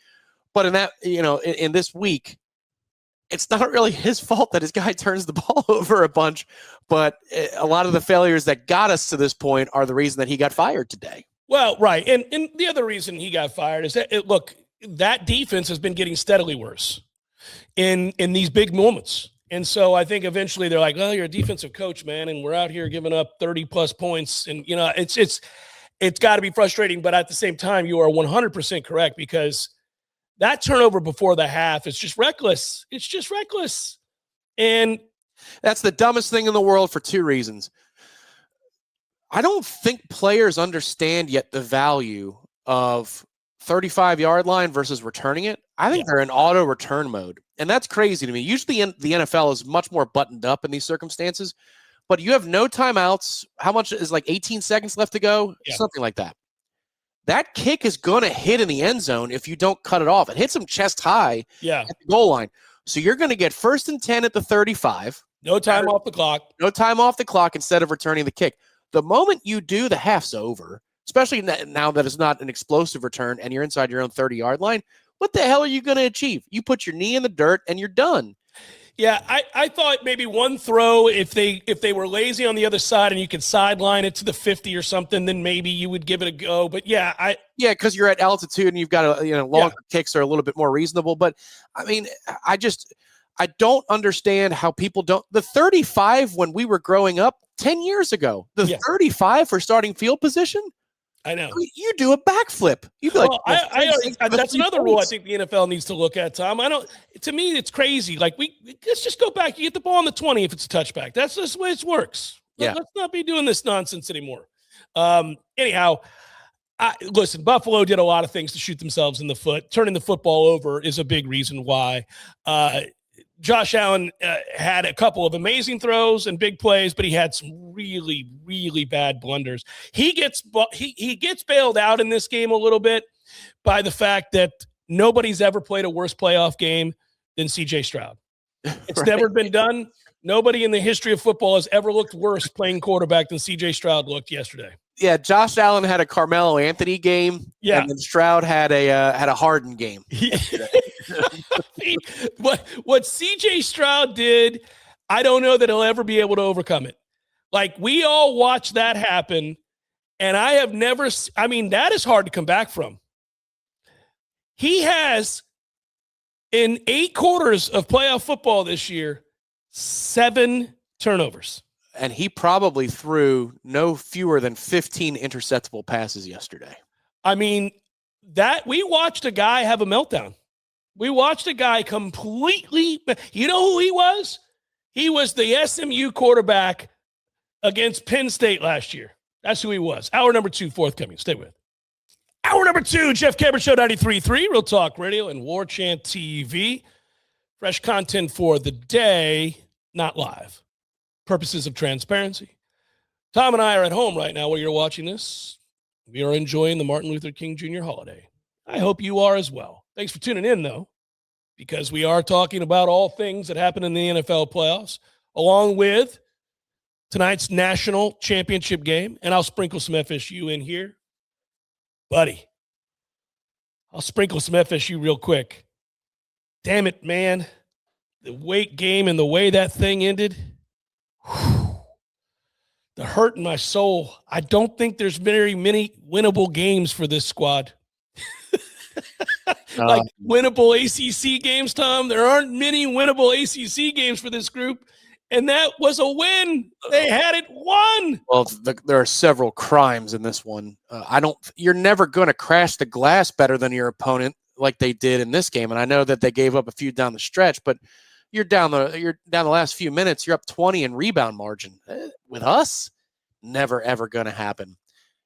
Speaker 2: but in this week, it's not really his fault that his guy turns the ball over a bunch, but a lot of the failures that got us to this point are the reason that he got fired today.
Speaker 1: Well, right. And the other reason he got fired is that, that defense has been getting steadily worse in these big moments. And so I think eventually they're like, well, you're a defensive coach, man, and we're out here giving up 30-plus points. And, it's got to be frustrating. But at the same time, you are 100% correct, because that turnover before the half is just reckless. It's just reckless. And
Speaker 2: that's the dumbest thing in the world for 2 reasons. I don't think players understand yet the value of 35-yard line versus returning it. I think they're in auto return mode. And that's crazy to me. Usually the NFL is much more buttoned up in these circumstances, but you have no timeouts. How much is 18 seconds left to go? Yeah. Something like that. That kick is going to hit in the end zone if you don't cut it off. It hits him chest high at the goal line. So you're going to get 1st and 10 at the 35.
Speaker 1: No time off the clock.
Speaker 2: No time off the clock instead of returning the kick. The moment you do, the half's over, especially now that it's not an explosive return and you're inside your own 30-yard line. What the hell are you going to achieve? You put your knee in the dirt and you're done.
Speaker 1: Yeah, I thought maybe one throw, if they were lazy on the other side and you could sideline it to the 50 or something, then maybe you would give it a go. But
Speaker 2: because you're at altitude and you've got longer kicks are a little bit more reasonable. But I mean, I don't understand how people don't. The 35 when we were growing up 10 years ago, 35 for starting field position.
Speaker 1: I know.
Speaker 2: You do a backflip. You'd be
Speaker 1: that's another rule I think the NFL needs to look at, Tom. To me, it's crazy. Let's just go back. You get the ball on the 20 if it's a touchback. That's just the way it works.
Speaker 2: Yeah.
Speaker 1: Let's not be doing this nonsense anymore. Anyhow, listen, Buffalo did a lot of things to shoot themselves in the foot. Turning the football over is a big reason why. Josh Allen had a couple of amazing throws and big plays, but he had some really, really bad blunders. He gets bailed out in this game a little bit by the fact that nobody's ever played a worse playoff game than C.J. Stroud. It's never been done. Nobody in the history of football has ever looked worse playing quarterback than C.J. Stroud looked yesterday.
Speaker 2: Yeah, Josh Allen had a Carmelo Anthony game.
Speaker 1: Yeah,
Speaker 2: and then Stroud had a Harden game.
Speaker 1: What C.J. Stroud did, I don't know that he'll ever be able to overcome it. We all watched that happen, and I have never. I mean, that is hard to come back from. He has, in 8 quarters of playoff football this year, 7 turnovers.
Speaker 2: And he probably threw no fewer than 15 interceptable passes yesterday.
Speaker 1: I mean, that we watched a guy have a meltdown. We watched a guy completely, you know who he was? He was the SMU quarterback against Penn State last year. That's who he was. Hour number 2 forthcoming. Stay with. Hour number 2, Jeff Cameron Show 93.3, Real Talk Radio and Warchant TV. Fresh content for the day, not live. Purposes of transparency. Tom and I are at home right now while you're watching this. We are enjoying the Martin Luther King Jr. holiday. I hope you are as well. Thanks for tuning in, though, because we are talking about all things that happen in the NFL playoffs, along with tonight's national championship game, and I'll sprinkle some FSU in here. Buddy, I'll sprinkle some FSU real quick. Damn it, man. The weight game and the way that thing ended, the hurt in my soul. I don't think there's very many winnable games for this squad. Like winnable ACC games, Tom. There aren't many winnable ACC games for this group. And that was a win. They had it won.
Speaker 2: Well, there are several crimes in this one. You're never going to crash the glass better than your opponent like they did in this game. And I know that they gave up a few down the stretch, but you're down the last few minutes. You're up 20 in rebound margin. With us, never, ever going to happen.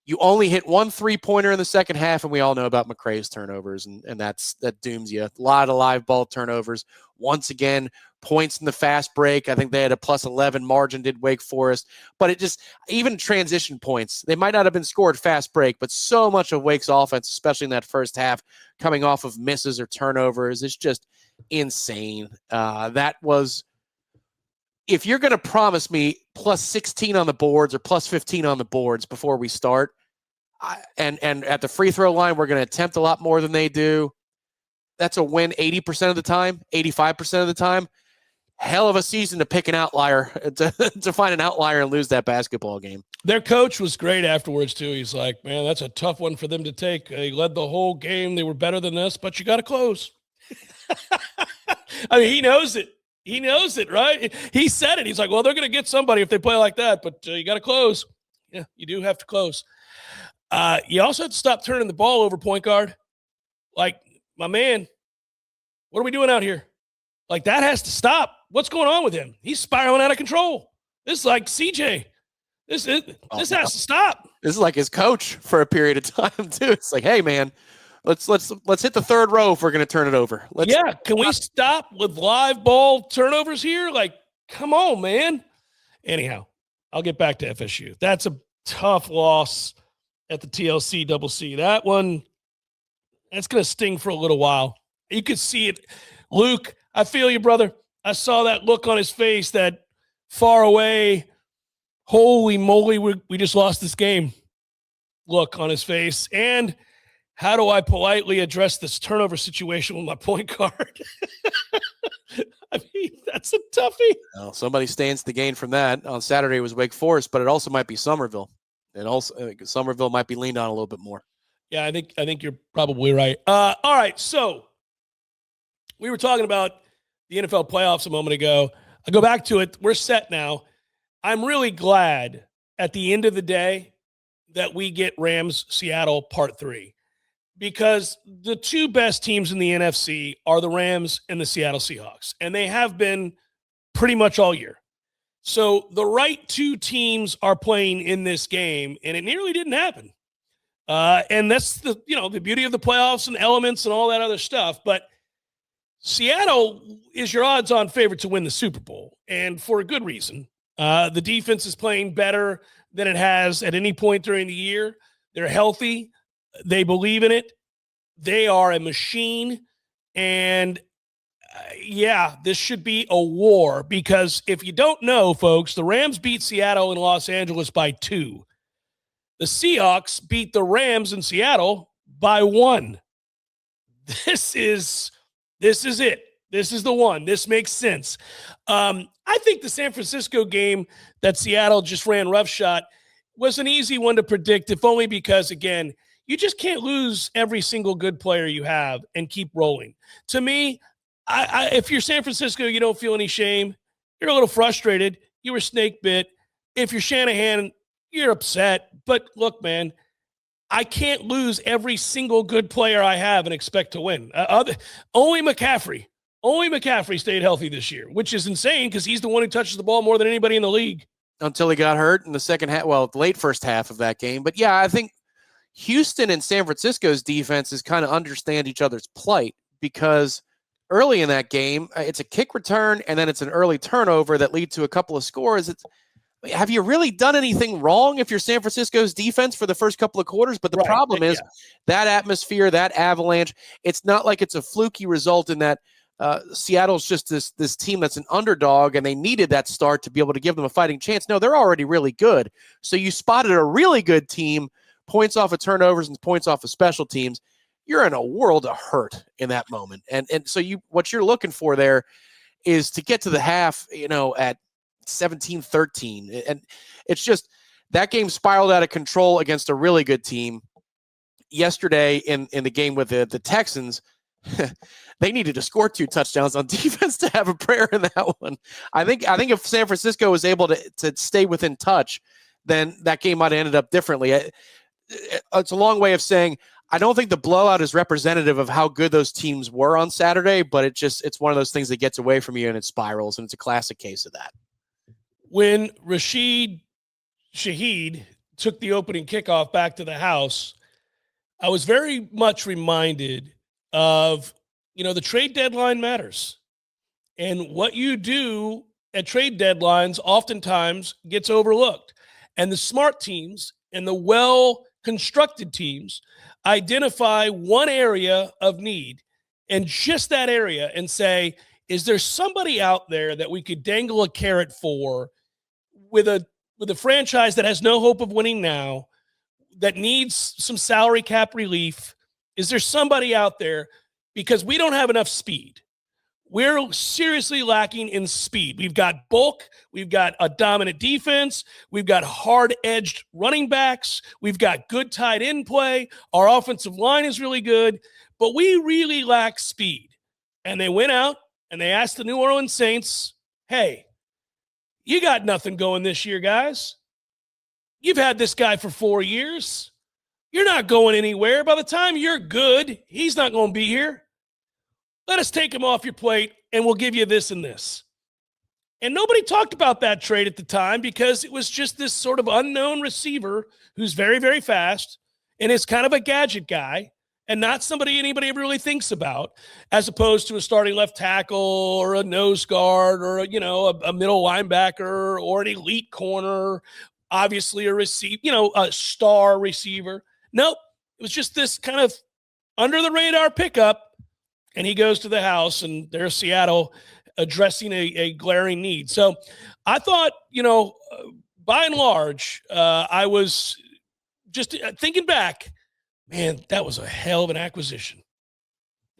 Speaker 2: You only hit 1 3-pointer in the second half, and we all know about McCray's turnovers, and that dooms you. A lot of live ball turnovers. Once again, points in the fast break. I think they had a +11 margin, did Wake Forest. But it just, even transition points, they might not have been scored fast break, but so much of Wake's offense, especially in that first half, coming off of misses or turnovers, is just insane. That was, if you're going to promise me +16 on the boards or +15 on the boards before we start, and at the free throw line, we're going to attempt a lot more than they do. That's a win 80% of the time, 85% of the time. Hell of a season to pick an outlier, to find an outlier and lose that basketball game.
Speaker 1: Their coach was great afterwards, too. He's like, man, that's a tough one for them to take. They led the whole game. They were better than us, but you got to close. I mean, he knows it. He knows it, right? He said it. He's like, well, they're going to get somebody if they play like that, but you got to close. Yeah, you do have to close. You also have to stop turning the ball over, point guard. Like, my man, what are we doing out here? Like, that has to stop. What's going on with him? He's spiraling out of control. This is like CJ. This has to stop.
Speaker 2: This is like his coach for a period of time, too. It's like, hey, man, let's hit the third row if we're going to turn it over.
Speaker 1: Can we stop with live ball turnovers here? Like, come on, man. Anyhow, I'll get back to FSU. That's a tough loss at the TLC Double C. That one, that's going to sting for a little while. You could see it. Luke, I feel you, brother. I saw that look on his face, that far away, holy moly, we just lost this game look on his face. And how do I politely address this turnover situation with my point guard? I mean, that's a toughie.
Speaker 2: Well, somebody stands to gain from that. On Saturday it was Wake Forest, but it also might be Somerville. And also Somerville might be leaned on a little bit more.
Speaker 1: Yeah, I think you're probably right. All right, so we were talking about the NFL playoffs a moment ago. I go back to it. We're set now. I'm really glad at the end of the day that we get Rams-Seattle Part 3, because the two best teams in the NFC are the Rams and the Seattle Seahawks, and they have been pretty much all year. So the right two teams are playing in this game, and it nearly didn't happen. And that's the beauty of the playoffs and elements and all that other stuff. But Seattle is your odds-on favorite to win the Super Bowl, and for a good reason. The defense is playing better than it has at any point during the year. They're healthy. They believe in it. They are a machine. And this should be a war, because if you don't know, folks, the Rams beat Seattle in Los Angeles by 2. The Seahawks beat the Rams in Seattle by 1. This is it. This is the one. This makes sense. I think the San Francisco game that Seattle just ran roughshod was an easy one to predict, if only because, again, you just can't lose every single good player you have and keep rolling. To me, if you're San Francisco, you don't feel any shame. You're a little frustrated. you were snake bit. If you're Shanahan, you're upset. But look, man, I can't lose every single good player I have and expect to win. Only McCaffrey stayed healthy this year, which is insane because he's the one who touches the ball more than anybody in the league.
Speaker 2: Until he got hurt in the second half, late first half of that game. But yeah, I think Houston and San Francisco's defenses kind of understand each other's plight because early in that game, it's a kick return and then it's an early turnover that lead to a couple of scores. Have you really done anything wrong if you're San Francisco's defense for the first couple of quarters? But the problem is that atmosphere, that avalanche, it's not like it's a fluky result in that Seattle's just this team that's an underdog and they needed that start to be able to give them a fighting chance. No, they're already really good. So you spotted a really good team, points off of turnovers and points off of special teams. You're in a world of hurt in that moment. And so what you're looking for there is to get to the half, at 17-13. And it's just that game spiraled out of control against a really good team. Yesterday in the game with the Texans, they needed to score 2 touchdowns on defense to have a prayer in that one. I think if San Francisco was able to stay within touch, then that game might have ended up differently. It's a long way of saying I don't think the blowout is representative of how good those teams were on Saturday, but it's one of those things that gets away from you and it spirals, and it's a classic case of that.
Speaker 1: When Rashid Shaheed took the opening kickoff back to the house, I was very much reminded of, the trade deadline matters. And what you do at trade deadlines oftentimes gets overlooked. And the smart teams and the well-constructed teams identify one area of need and just that area and say, is there somebody out there that we could dangle a carrot for with a franchise that has no hope of winning now, that needs some salary cap relief? Is there somebody out there? Because we don't have enough speed. We're seriously lacking in speed. We've got bulk. We've got a dominant defense. We've got hard-edged running backs. We've got good tight end play. Our offensive line is really good, but we really lack speed. And they went out and they asked the New Orleans Saints, hey, you got nothing going this year, guys. You've had this guy for 4 years. You're not going anywhere. By the time you're good, he's not going to be here. Let us take him off your plate, and we'll give you this and this. And nobody talked about that trade at the time because it was just this sort of unknown receiver who's very, very fast and is kind of a gadget guy and not somebody anybody really thinks about, as opposed to a starting left tackle or a nose guard or, a middle linebacker or an elite corner, obviously a star receiver. Nope. It was just this kind of under-the-radar pickup. And he goes to the house, and there's Seattle addressing a glaring need. So I thought, by and large, I was just thinking back, man, that was a hell of an acquisition.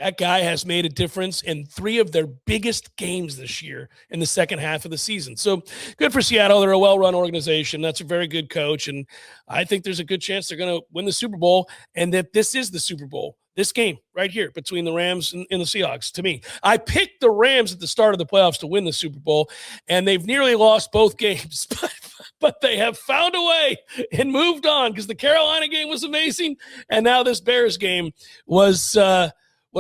Speaker 1: That guy has made a difference in 3 of their biggest games this year in the second half of the season. So good for Seattle. They're a well-run organization. That's a very good coach. And I think there's a good chance they're going to win the Super Bowl, and that this is the Super Bowl. This game right here between the Rams and the Seahawks, to me. I picked the Rams at the start of the playoffs to win the Super Bowl, and they've nearly lost both games. But they have found a way and moved on because the Carolina game was amazing, and now this Bears game was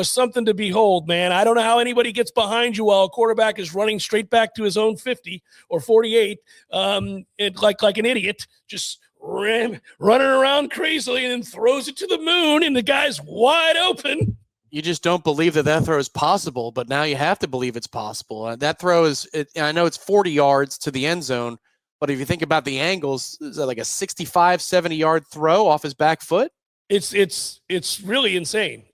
Speaker 1: something to behold, man. I don't know how anybody gets behind you while a quarterback is running straight back to his own 50 or 48, like an idiot, just running around crazily, and then throws it to the moon, and the guy's wide open.
Speaker 2: You just don't believe that throw is possible, but now you have to believe it's possible. That throw I know it's 40 yards to the end zone, but if you think about the angles, is that like a 65, 70-yard throw off his back foot?
Speaker 1: It's really insane.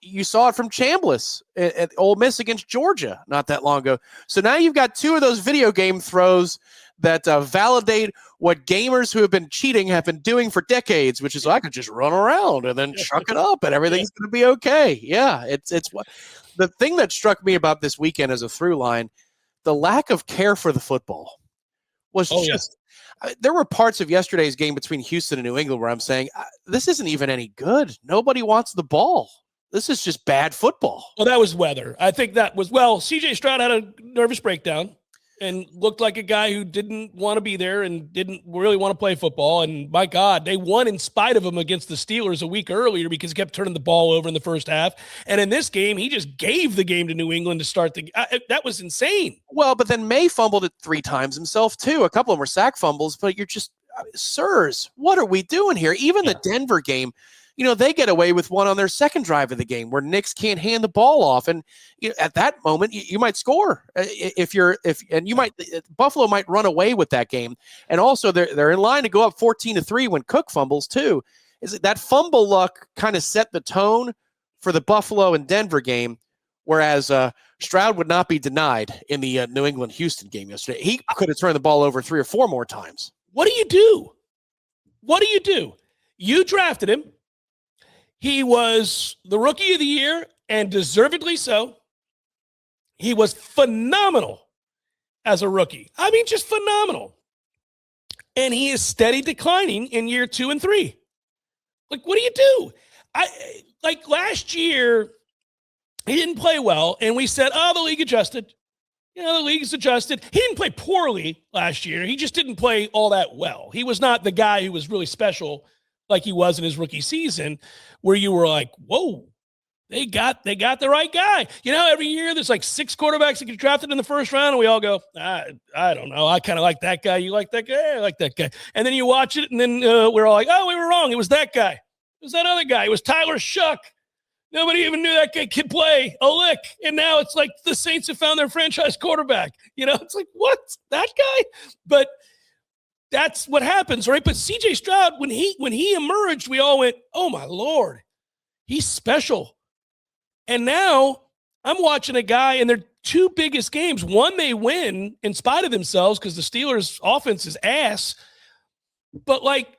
Speaker 2: You saw it from Chambliss at Ole Miss against Georgia not that long ago. So now you've got 2 of those video game throws that validate what gamers who have been cheating have been doing for decades, which is I could just run around and then chuck it up and everything's going to be okay. Yeah, it's what the thing that struck me about this weekend as a through line, the lack of care for the football was there were parts of yesterday's game between Houston and New England where I'm saying, this isn't even any good. Nobody wants the ball. This is just bad football.
Speaker 1: Well, that was weather. I think that was, CJ Stroud had a nervous breakdown. and looked like a guy who didn't want to be there and didn't really want to play football. And my God, they won in spite of him against the Steelers a week earlier because he kept turning the ball over in the first half. And in this game, he just gave the game to New England to start the that was insane.
Speaker 2: Well, but then May fumbled it 3 times himself too. A couple of them were sack fumbles, but you're just, sirs, what are we doing here? Even the Denver game, they get away with one on their second drive of the game where Knicks can't hand the ball off. And at that moment, you might score Buffalo might run away with that game. And also they're in line to go up 14-3 when Cook fumbles too. Is that fumble luck kind of set the tone for the Buffalo and Denver game, whereas Stroud would not be denied in the New England-Houston game yesterday. He could have turned the ball over 3 or 4 more times.
Speaker 1: What do you do? What do you do? You drafted him. He was the rookie of the year, and deservedly so. He was phenomenal as a rookie. I mean, just phenomenal. And he is steady declining in year 2 and 3. Like, what do you do? Like last year, he didn't play well, and we said, oh, the league adjusted. The league's adjusted. He didn't play poorly last year. He just didn't play all that well. He was not the guy who was really special like he was in his rookie season, where you were like, whoa, they got the right guy. Every year there's like 6 quarterbacks that get drafted in the first round, and we all go, I don't know. I kind of like that guy. You like that guy? I like that guy. And then you watch it, and then we're all like, oh, we were wrong. It was that guy. It was that other guy. It was Tyler Shuck. Nobody even knew that guy could play a lick. And now it's like the Saints have found their franchise quarterback. It's like, what? That guy? But that's what happens, right? But CJ Stroud, when he emerged, we all went, oh my Lord, he's special. And now I'm watching a guy in their 2 biggest games. One, they win in spite of themselves because the Steelers' offense is ass. But like,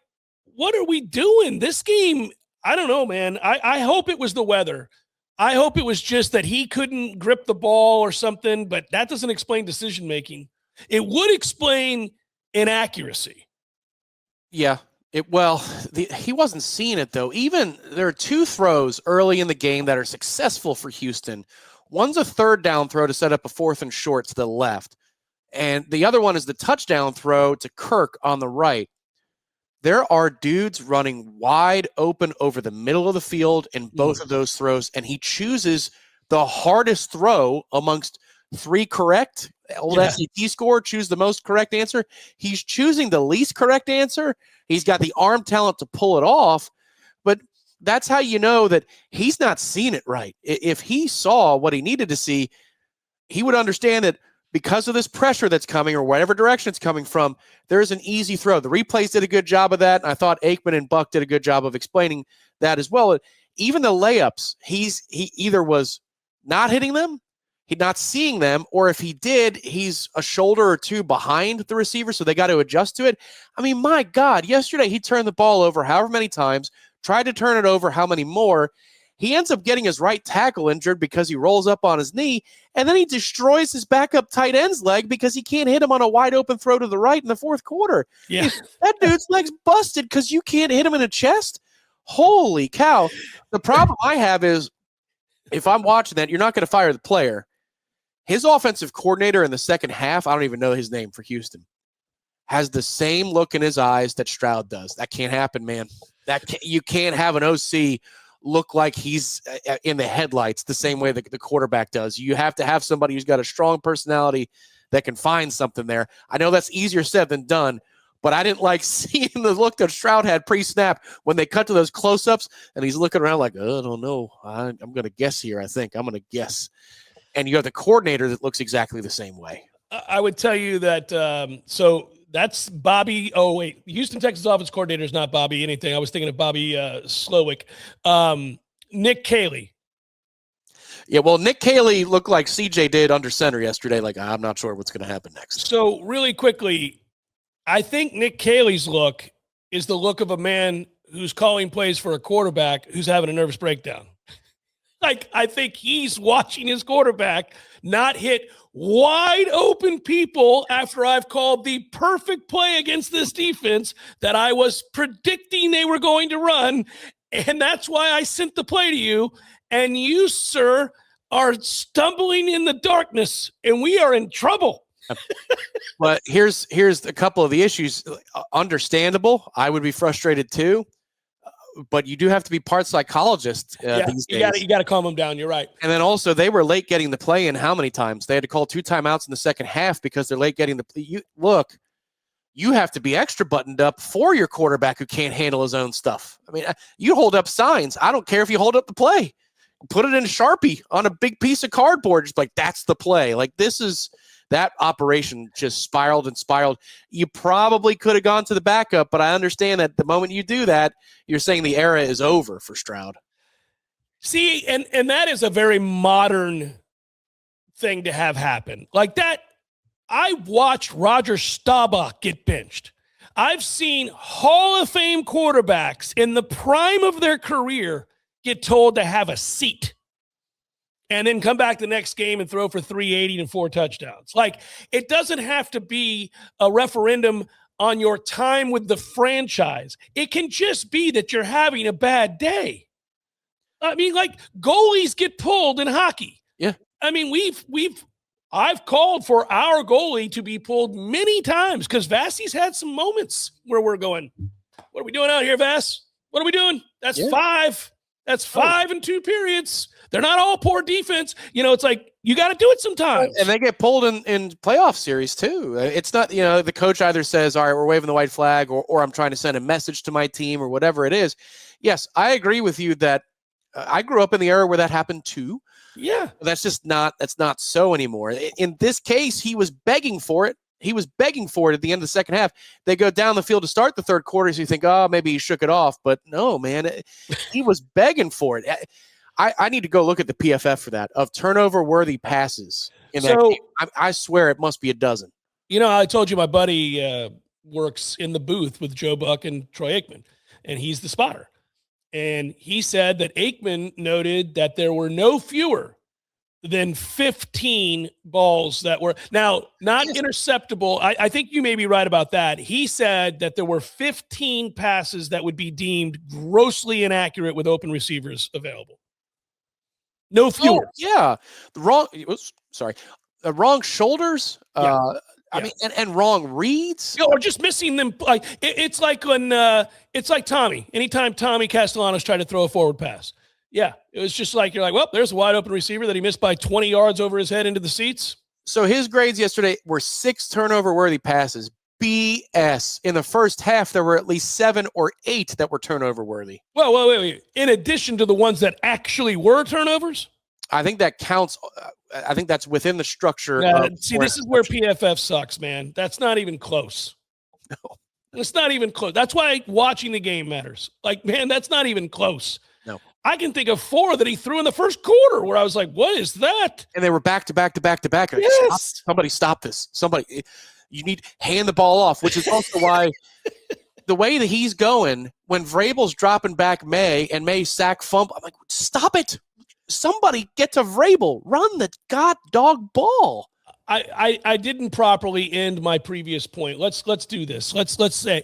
Speaker 1: what are we doing? This game, I don't know, man. I hope it was the weather. I hope it was just that he couldn't grip the ball or something, but that doesn't explain decision-making. It would explain inaccuracy.
Speaker 2: Yeah. He wasn't seeing it, though. Even there are 2 throws early in the game that are successful for Houston. One's a 3rd down throw to set up a 4th and short to the left. And the other one is the touchdown throw to Kirk on the right. There are dudes running wide open over the middle of the field in both of those throws, and he chooses the hardest throw amongst 3 correct. Old SAT score, choose the most correct answer. He's choosing the least correct answer. He's got the arm talent to pull it off, but that's how you know that he's not seeing it right. If he saw what he needed to see, he would understand that because of this pressure that's coming or whatever direction it's coming from, there's an easy throw. The replays did a good job of that, and I thought Aikman and Buck did a good job of explaining that as well. Even the layups, he either was not hitting them, he's not seeing them, or if he did, he's a shoulder or 2 behind the receiver, so they got to adjust to it. I mean, my God, yesterday he turned the ball over however many times, tried to turn it over how many more. He ends up getting his right tackle injured because he rolls up on his knee, and then he destroys his backup tight end's leg because he can't hit him on a wide open throw to the right in the 4th quarter.
Speaker 1: Yeah.
Speaker 2: That dude's leg's busted because you can't hit him in the chest. Holy cow. The problem I have is if I'm watching that, you're not going to fire the player. His offensive coordinator in the second half, I don't even know his name for Houston, has the same look in his eyes that Stroud does. That can't happen, man. You can't have an OC look like he's in the headlights the same way that the quarterback does. You have to have somebody who's got a strong personality that can find something there. I know that's easier said than done, but I didn't like seeing the look that Stroud had pre-snap when they cut to those close-ups, and he's looking around like, oh, I don't know. I'm going to guess here, I think. I'm going to guess. And you have the coordinator that looks exactly the same way.
Speaker 1: I would tell you that so that's Bobby. Oh, wait. Houston Texans offense coordinator is not Bobby anything. I was thinking of Bobby Slowick. Nick Caley.
Speaker 2: Yeah, well, Nick Caley looked like CJ did under center yesterday. Like, I'm not sure what's going to happen next.
Speaker 1: So really quickly, I think Nick Caley's look is the look of a man who's calling plays for a quarterback who's having a nervous breakdown. Like, I think he's watching his quarterback not hit wide open people after I've called the perfect play against this defense that I was predicting they were going to run. And that's why I sent the play to you. And you, sir, are stumbling in the darkness, and we are in trouble.
Speaker 2: But here's a couple of the issues. Understandable. I would be frustrated too. But you do have to be part psychologist these days.
Speaker 1: You got to calm them down. You're right.
Speaker 2: And then also they were late getting the play in how many times? They had to call 2 timeouts in the second half because they're late getting you have to be extra buttoned up for your quarterback who can't handle his own stuff. I mean, you hold up signs. I don't care if you hold up the play. Put it in Sharpie on a big piece of cardboard. Just like, that's the play. Like, that operation just spiraled and spiraled. You probably could have gone to the backup, but I understand that the moment you do that, you're saying the era is over for Stroud.
Speaker 1: See, and that is a very modern thing to have happen. Like that, I watched Roger Staubach get benched. I've seen Hall of Fame quarterbacks in the prime of their career get told to have a seat and then come back the next game and throw for 380 and 4 touchdowns. Like, it doesn't have to be a referendum on your time with the franchise. It can just be that you're having a bad day. I mean, like, goalies get pulled in hockey.
Speaker 2: Yeah.
Speaker 1: I mean, I've called for our goalie to be pulled many times because Vassie's had some moments where we're going, what are we doing out here, Vass? What are we doing? That's 5. That's 5 in 2 periods. They're not all poor defense. It's like, you got to do it sometimes.
Speaker 2: And they get pulled in playoff series too. It's not, the coach either says, all right, we're waving the white flag, or I'm trying to send a message to my team or whatever it is. Yes, I agree with you that I grew up in the era where that happened too.
Speaker 1: Yeah.
Speaker 2: That's not so anymore. In this case, he was begging for it. He was begging for it at the end of the second half. They go down the field to start the third quarter, so you think, oh, maybe he shook it off. But no, man, he was begging for it. I need to go look at the PFF for that, of turnover-worthy passes in that game. I swear it must be a dozen.
Speaker 1: I told you my buddy works in the booth with Joe Buck and Troy Aikman, and he's the spotter. And he said that Aikman noted that there were no fewer than 15 balls that were now not interceptable. I think you may be right about that. He said that there were 15 passes that would be deemed grossly inaccurate with open receivers available. No fewer.
Speaker 2: Yeah. Wrong shoulders. I mean, and wrong reads.
Speaker 1: Or just missing them. Like it's like when it's like Tommy. Anytime Tommy Castellanos tried to throw a forward pass. Yeah, it was just like, you're like, well, there's a wide open receiver that he missed by 20 yards over his head into the seats.
Speaker 2: So his grades yesterday were 6 turnover-worthy passes. BS. In the first half, there were at least 7 or 8 that were turnover-worthy.
Speaker 1: Well, wait. In addition to the ones that actually were turnovers?
Speaker 2: I think that counts. I think that's within the structure.
Speaker 1: See, this is where PFF sucks, man. That's not even close. No. It's not even close. That's why watching the game matters. Like, man, that's not even close.
Speaker 2: No.
Speaker 1: I can think of 4 that he threw in the first quarter where I was like, what is that?
Speaker 2: And they were back to back to back to back.
Speaker 1: Yes.
Speaker 2: Somebody stop this. Somebody, you need hand the ball off, which is also why the way that he's going, when Vrabel's dropping back May and May sack fumble, I'm like, stop it. Somebody get to Vrabel. Run the dog ball.
Speaker 1: I didn't properly end my previous point. Let's do this. Let's say,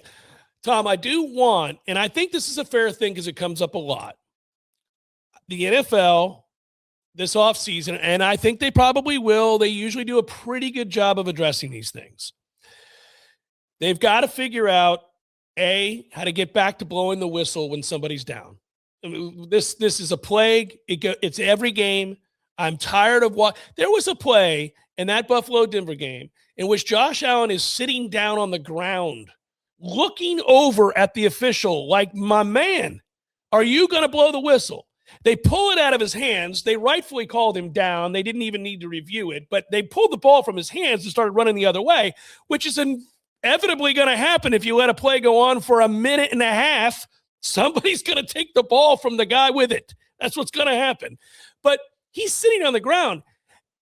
Speaker 1: Tom, I do want, and I think this is a fair thing because it comes up a lot. The NFL this offseason, and I think they probably will, they usually do a pretty good job of addressing these things. They've got to figure out, how to get back to blowing the whistle when somebody's down. I mean, this is a plague. It's every game. I'm tired of what there was a play in that Buffalo-Denver game in which Josh Allen is sitting down on the ground, looking over at the official like, my man, are you going to blow the whistle? They pull it out of his hands. They rightfully called him down. They didn't even need to review it, but they pulled the ball from his hands and started running the other way, which is inevitably going to happen if you let a play go on for a minute and a half. Somebody's going to take the ball from the guy with it. That's what's going to happen. But he's sitting on the ground,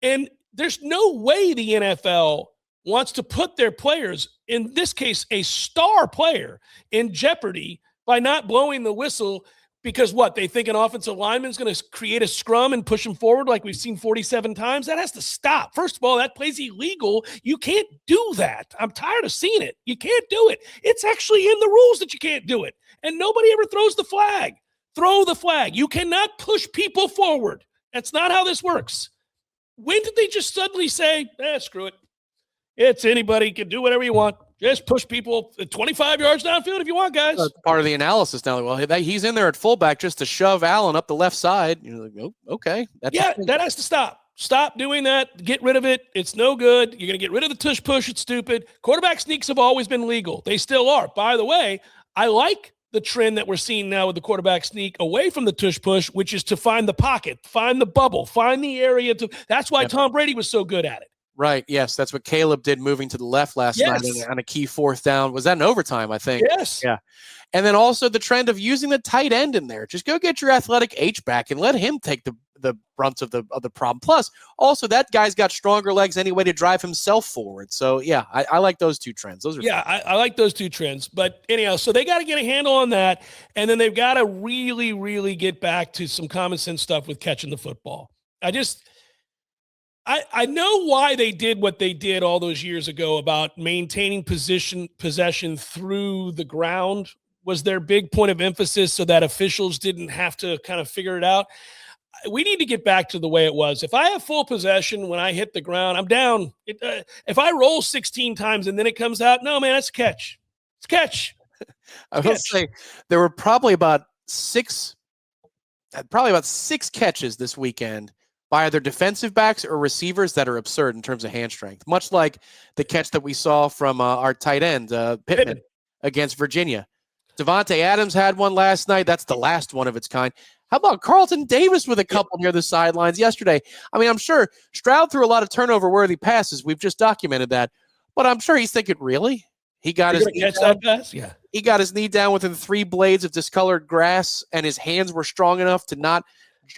Speaker 1: and there's no way the NFL wants to put their players, in this case, a star player, in jeopardy by not blowing the whistle because they think an offensive lineman is going to create a scrum and push him forward like we've seen 47 times. That has to stop. First of all, that play's illegal. You can't do that. I'm tired of seeing it. You can't do it. It's actually in the rules that you can't do it. And nobody ever throws the flag. Throw the flag. You cannot push people forward. That's not how this works. When did they just suddenly say, screw it? It's anybody can do whatever you want. Just push people 25 yards downfield if you want, guys.
Speaker 2: That's part of the analysis now. Well, he's in there at fullback just to shove Allen up the left side. You're like, oh, okay.
Speaker 1: That has to stop. Stop doing that. Get rid of it. It's no good. You're going to get rid of the tush push. It's stupid. Quarterback sneaks have always been legal. They still are. By the way, I like the trend that we're seeing now with the quarterback sneak away from the tush push, which is to find the pocket, find the bubble, find the area. That's why Tom Brady was so good at it.
Speaker 2: Right. Yes. That's what Caleb did moving to the left last night on a key fourth down. Was that in overtime, I think?
Speaker 1: Yes.
Speaker 2: Yeah. And then also the trend of using the tight end in there. Just go get your athletic H back and let him take the brunt of the problem. Plus, also that guy's got stronger legs anyway to drive himself forward. So yeah, I like those two trends. Those are
Speaker 1: I like those two trends. But anyhow, so they got to get a handle on that, and then they've got to really, really get back to some common sense stuff with catching the football. I know why they did what they did all those years ago about maintaining possession through the ground was their big point of emphasis so that officials didn't have to kind of figure it out. We need to get back to the way it was. If I have full possession when I hit the ground, I'm down. If I roll 16 times and then it comes out, no, man, that's a catch. It's a catch.
Speaker 2: I will say there were probably about six catches this weekend by either defensive backs or receivers that are absurd in terms of hand strength, much like the catch that we saw from our tight end, Pittman, against Virginia. Devontae Adams had one last night. That's the last one of its kind. How about Carlton Davis with a couple near the sidelines yesterday? I mean, I'm sure Stroud threw a lot of turnover-worthy passes. We've just documented that. But I'm sure he's thinking, really? He got his knee down?
Speaker 1: That pass? Yeah.
Speaker 2: He got his knee down within 3 blades of discolored grass, and his hands were strong enough to not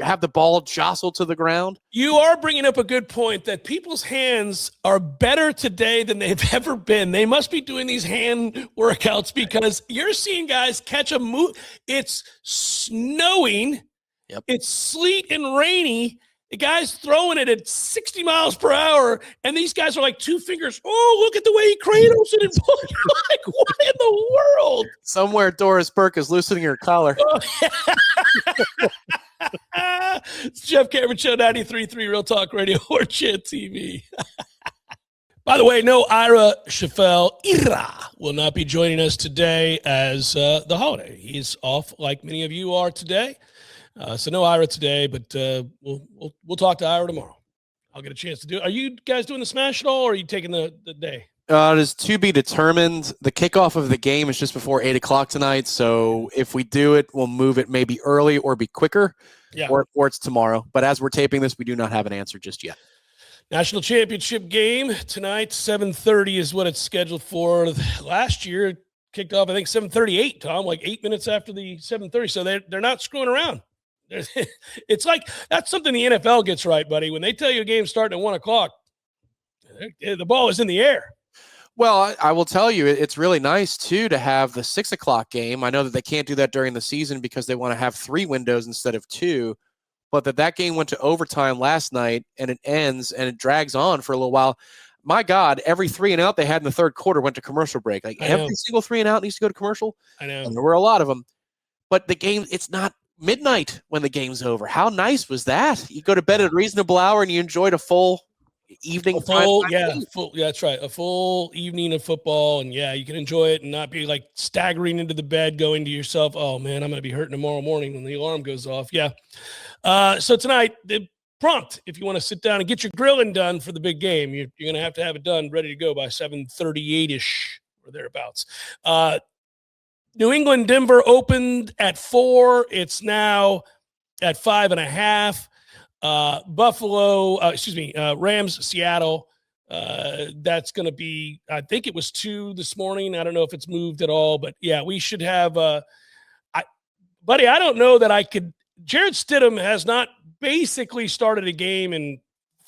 Speaker 2: have the ball jostle to the ground.
Speaker 1: You are bringing up a good point that people's hands are better today than they've ever been. They must be doing these hand workouts because you're seeing guys catch a move. It's snowing.
Speaker 2: Yep. It's
Speaker 1: sleet and rainy. The guy's throwing it at 60 miles per hour, and these guys are like 2 fingers. Oh, look at the way he cradles it and pulls. Like, what in the world?
Speaker 2: Somewhere Doris Burke is loosening her collar.
Speaker 1: It's Jeff Cameron Show, 93.3 Real Talk Radio, Warchant TV. By the way, no Ira Shafel will not be joining us today as the holiday. He's off like many of you are today. So no Ira today, but we'll talk to Ira tomorrow. I'll get a chance to do it. Are you guys doing the smash at all, or are you taking the day?
Speaker 2: It is to be determined. The kickoff of the game is just before 8 o'clock tonight. So if we do it, we'll move it maybe early or be quicker, or it's tomorrow. But as we're taping this, we do not have an answer just yet.
Speaker 1: National championship game tonight, 7:30 is what it's scheduled for. Last year, it kicked off, I think, 7:38, Tom, like 8 minutes after the 7:30. So they're not screwing around. It's like that's something the NFL gets right, buddy. When they tell you a game's starting at 1 o'clock, the ball is in the air.
Speaker 2: Well, I will tell you, it's really nice, too, to have the 6 o'clock game. I know that they can't do that during the season because they want to have 3 windows instead of 2, but that game went to overtime last night, and it ends, and it drags on for a little while. My God, every 3 and out they had in the third quarter went to commercial break. Like every single 3 and out needs to go to commercial.
Speaker 1: I know.
Speaker 2: And there were a lot of them. But the game, it's not midnight when the game's over. How nice was that? You go to bed at a reasonable hour, and you enjoyed a full evening.
Speaker 1: That's right. A full evening of football, and you can enjoy it and not be like staggering into the bed, going to yourself, oh man, I'm going to be hurting tomorrow morning when the alarm goes off. So tonight, the prompt, if you want to sit down and get your grilling done for the big game, you're going to have it done, ready to go by 7:38ish or thereabouts. New England, Denver opened at 4. It's now at 5.5. Rams, Seattle. That's going to be, I think it was 2 this morning. I don't know if it's moved at all, but we should have, buddy, I don't know that I could. Jarrett Stidham has not basically started a game in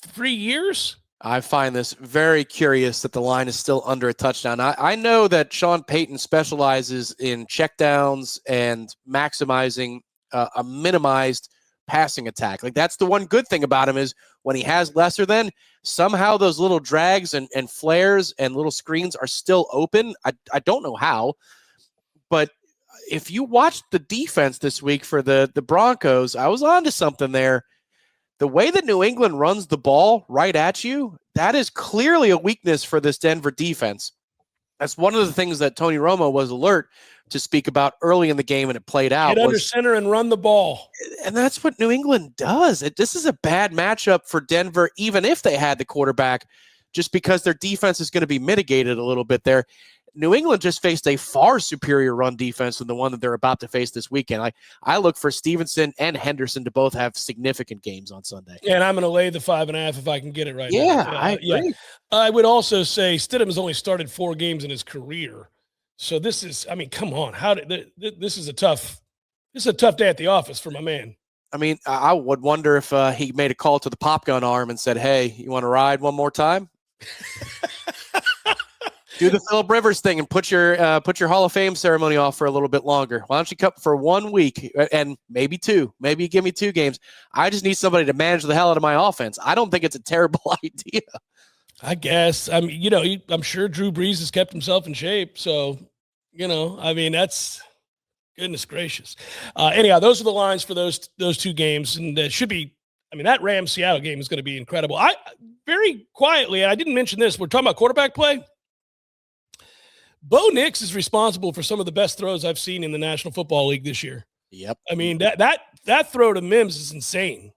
Speaker 1: 3 years.
Speaker 2: I find this very curious that the line is still under a touchdown. I know that Sean Payton specializes in checkdowns and maximizing a minimized passing attack. Like that's the one good thing about him is when he has lesser than, somehow those little drags and flares and little screens are still open. I don't know how, but if you watched the defense this week for the Broncos, I was onto something there. The way that New England runs the ball right at you, That is clearly a weakness for this Denver defense. That's one of the things that Tony Romo was alert to speak about early in the game, and it played out.
Speaker 1: Get under center and run the ball.
Speaker 2: And that's what New England does. This is a bad matchup for Denver, even if they had the quarterback, just because their defense is going to be mitigated a little bit there. New England just faced a far superior run defense than the one that they're about to face this weekend. I look for Stevenson and Henderson to both have significant games on Sunday.
Speaker 1: Yeah, and I'm going to lay the 5.5 if I can get it right.
Speaker 2: Yeah,
Speaker 1: now.
Speaker 2: I agree.
Speaker 1: Yeah. I would also say Stidham has only started 4 games in his career. So this is, I mean, come on. This is a tough day at the office for my man.
Speaker 2: I mean, I would wonder if he made a call to the pop gun arm and said, "Hey, you want to ride one more time?" Do the Phillip Rivers thing and put your Hall of Fame ceremony off for a little bit longer. Why don't you cut for 1 week and maybe 2? Maybe you give me 2 games. I just need somebody to manage the hell out of my offense. I don't think it's a terrible idea.
Speaker 1: I guess. I mean, I'm sure Drew Brees has kept himself in shape. So, I mean, that's goodness gracious. Anyhow, those are the lines for those 2 games, and it should be. I mean, that Rams-Seattle game is going to be incredible. I very quietly, and I didn't mention this. We're talking about quarterback play. Bo Nix is responsible for some of the best throws I've seen in the National Football League this year.
Speaker 2: Yep.
Speaker 1: I mean, that throw to Mims is insane.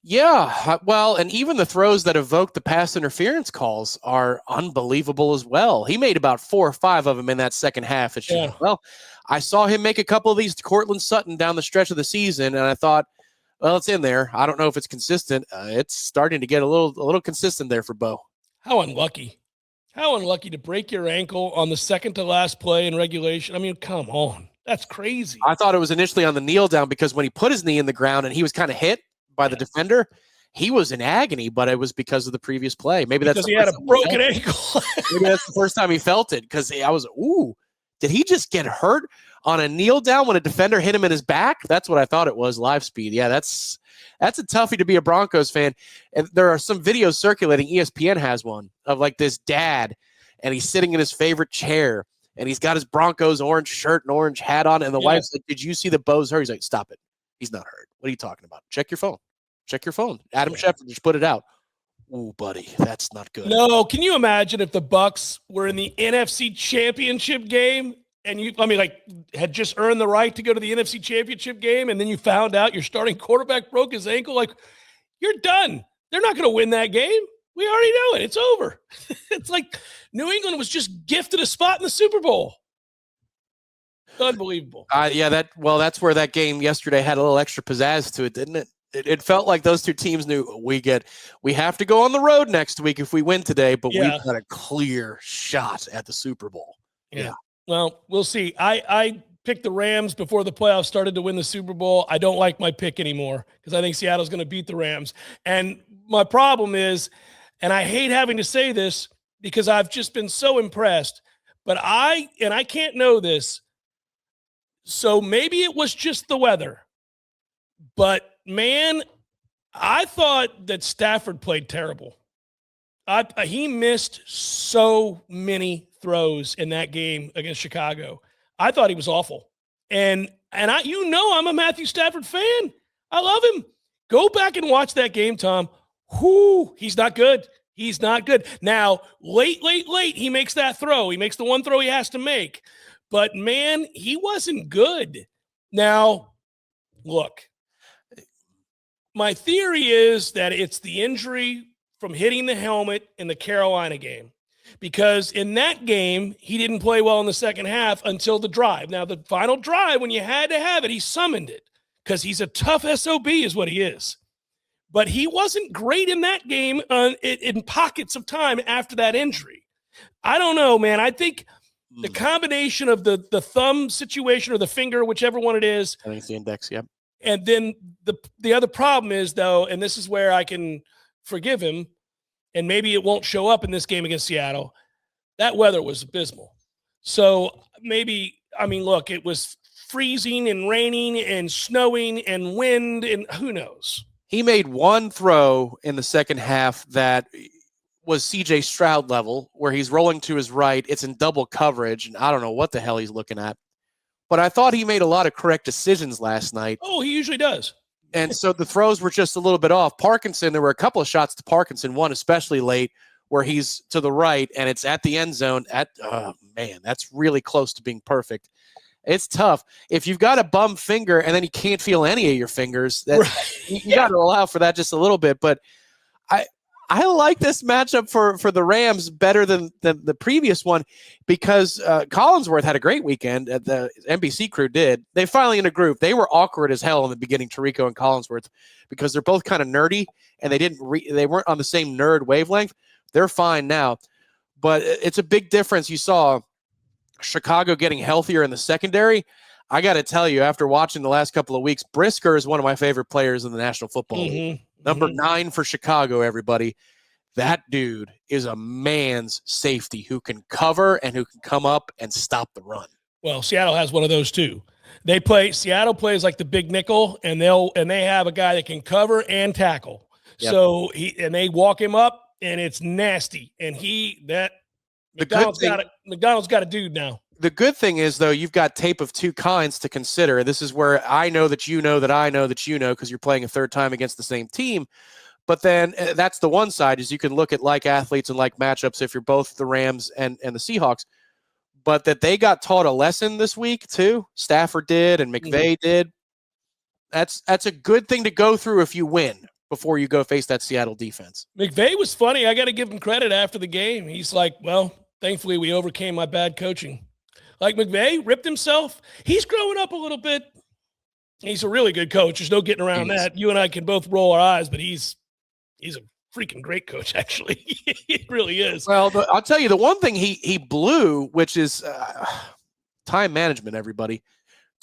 Speaker 2: Yeah, well, and even the throws that evoke the pass interference calls are unbelievable as well. He made about 4 or 5 of them in that second half.
Speaker 1: Yeah.
Speaker 2: Well, I saw him make a couple of these to Cortland Sutton down the stretch of the season, and I thought, well, it's in there. I don't know if it's consistent. It's starting to get a little consistent there for Bo.
Speaker 1: How unlucky. How unlucky to break your ankle on the second to last play in regulation. I mean, come on. That's crazy.
Speaker 2: I thought it was initially on the kneel down because when he put his knee in the ground and he was kind of hit by the defender, he was in agony, but it was because of the previous play. Maybe
Speaker 1: because
Speaker 2: that's
Speaker 1: he had a broken ankle.
Speaker 2: Maybe that's the first time he felt it, because I was, ooh, did he just get hurt on a kneel down when a defender hit him in his back? That's what I thought it was, live speed. Yeah, that's a toughie to be a Broncos fan. And there are some videos circulating. ESPN has one of like this dad, and he's sitting in his favorite chair, and he's got his Broncos orange shirt and orange hat on, and the wife's like, "Did you see that Bo's hurt?" He's like, "Stop it. He's not hurt. What are you talking about? Check your phone. Check your phone." Adam Schefter just put it out. Ooh, buddy, that's not good.
Speaker 1: No, can you imagine if the Bucs were in the NFC Championship game and had just earned the right to go to the NFC Championship game, and then you found out your starting quarterback broke his ankle? Like, you're done. They're not going to win that game. We already know it. It's over. It's like New England was just gifted a spot in the Super Bowl. Unbelievable.
Speaker 2: That's where that game yesterday had a little extra pizzazz to it, didn't it? It felt like those two teams knew we have to go on the road next week if we win today, but we've got a clear shot at the Super Bowl.
Speaker 1: Yeah. Well, we'll see. I picked the Rams before the playoffs started to win the Super Bowl. I don't like my pick anymore because I think Seattle's going to beat the Rams. And my problem is, and I hate having to say this because I've just been so impressed, but I can't know this. So maybe it was just the weather, but man, I thought that Stafford played terrible. He missed so many throws in that game against Chicago. I thought he was awful. And I'm a Matthew Stafford fan. I love him. Go back and watch that game, Tom. He's not good. He's not good. Now, late, he makes that throw. He makes the one throw he has to make. But, man, he wasn't good. Now, look, my theory is that it's the injury from hitting the helmet in the Carolina game. Because in that game, he didn't play well in the second half until the drive. Now, the final drive, when you had to have it, he summoned it because he's a tough SOB is what he is. But he wasn't great in that game in pockets of time after that injury. I don't know, man. I think the combination of the thumb situation or the finger, whichever one it is.
Speaker 2: I think it's the index, yep.
Speaker 1: And then the other problem is, though, and this is where I can forgive him, and maybe it won't show up in this game against Seattle, that weather was abysmal. So look, it was freezing and raining and snowing and wind, and who knows?
Speaker 2: He made one throw in the second half that was CJ Stroud level, where he's rolling to his right. It's in double coverage, and I don't know what the hell he's looking at. But I thought he made a lot of correct decisions last night.
Speaker 1: Oh, he usually does.
Speaker 2: And so the throws were just a little bit off. Parkinson, there were a couple of shots to Parkinson, one especially late, where he's to the right and it's at the end zone. Oh man, that's really close to being perfect. It's tough. If you've got a bum finger and then you can't feel any of your fingers, you got to allow for that just a little bit. But I like this matchup for the Rams better than the previous one because Collinsworth had a great weekend. The NBC crew did. They finally in a group. They were awkward as hell in the beginning, Tirico and Collinsworth, because they're both kind of nerdy and they weren't on the same nerd wavelength. They're fine now, but it's a big difference. You saw Chicago getting healthier in the secondary. I got to tell you, after watching the last couple of weeks, Brisker is one of my favorite players in the National Football League. Number 9 for Chicago, everybody. That dude is a man's safety who can cover and who can come up and stop the run.
Speaker 1: Well, Seattle has one of those too. Seattle plays like the big nickel, and they have a guy that can cover and tackle. Yep. So they walk him up, and it's nasty. And McDonald's got a dude now.
Speaker 2: The good thing is, though, you've got tape of two kinds to consider. This is where I know that you know that I know that you know because you're playing a third time against the same team. But then that's the one side is you can look at like athletes and like matchups if you're both the Rams and the Seahawks. But that they got taught a lesson this week, too. Stafford did and McVay did. That's a good thing to go through if you win before you go face that Seattle defense.
Speaker 1: McVay was funny. I got to give him credit after the game. He's like, well, thankfully we overcame my bad coaching. Like McVay ripped himself. He's growing up a little bit. He's a really good coach. There's no getting around that. You and I can both roll our eyes, but he's a freaking great coach, actually. He really is.
Speaker 2: Well, I'll tell you the one thing he blew, which is time management, everybody.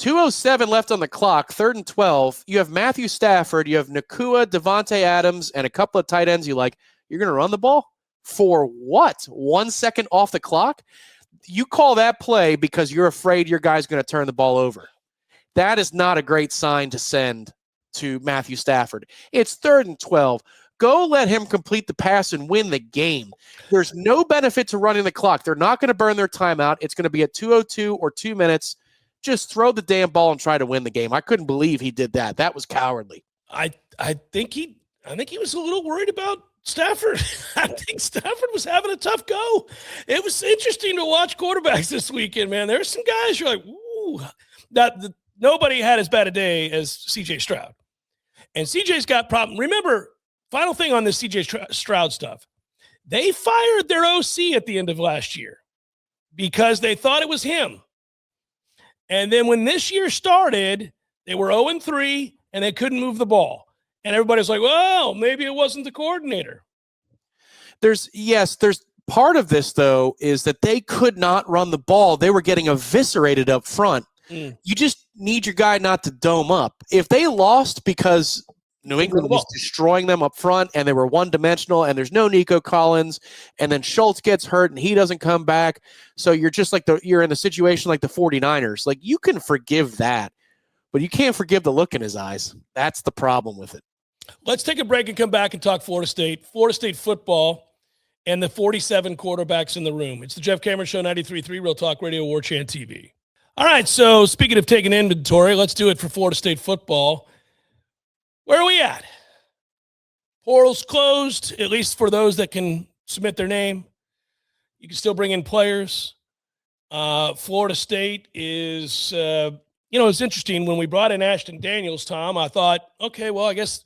Speaker 2: 2:07 left on the clock, 3rd and 12. You have Matthew Stafford, you have Nakua, Devontae Adams, and a couple of tight ends. You're going to run the ball? For what? 1 second off the clock? You call that play because you're afraid your guy's going to turn the ball over. That is not a great sign to send to Matthew Stafford. It's 3rd and 12. Go let him complete the pass and win the game. There's no benefit to running the clock. They're not going to burn their timeout. It's going to be at 2:02 or 2 minutes. Just throw the damn ball and try to win the game. I couldn't believe he did that. That was cowardly.
Speaker 1: I think he was a little worried about Stafford. I think Stafford was having a tough go. It was interesting to watch quarterbacks this weekend, man. There's some guys you're like, ooh. Nobody had as bad a day as C.J. Stroud. And C.J.'s got problem. Remember, final thing on this C.J. Stroud stuff. They fired their OC at the end of last year because they thought it was him. And then when this year started, they were 0-3, and they couldn't move the ball. And everybody's like, well, maybe it wasn't the coordinator.
Speaker 2: There's part of this, though, is that they could not run the ball. They were getting eviscerated up front. You just need your guy not to dome up. If they lost because New England was destroying them up front and they were one-dimensional and there's no Nico Collins and then Schultz gets hurt and he doesn't come back, so you're just like you're in a situation like the 49ers. Like, you can forgive that, but you can't forgive the look in his eyes. That's the problem with it.
Speaker 1: Let's take a break and come back and talk Florida State football, and the 47 quarterbacks in the room. It's the Jeff Cameron Show, 93.3 Real Talk Radio, Warchant TV. All right, so speaking of taking inventory, let's do it for Florida State football. Where are we at? Portal's closed, at least for those that can submit their name. You can still bring in players. Florida State is, it's interesting. When we brought in Ashton Daniels, Tom, I thought, okay, well, I guess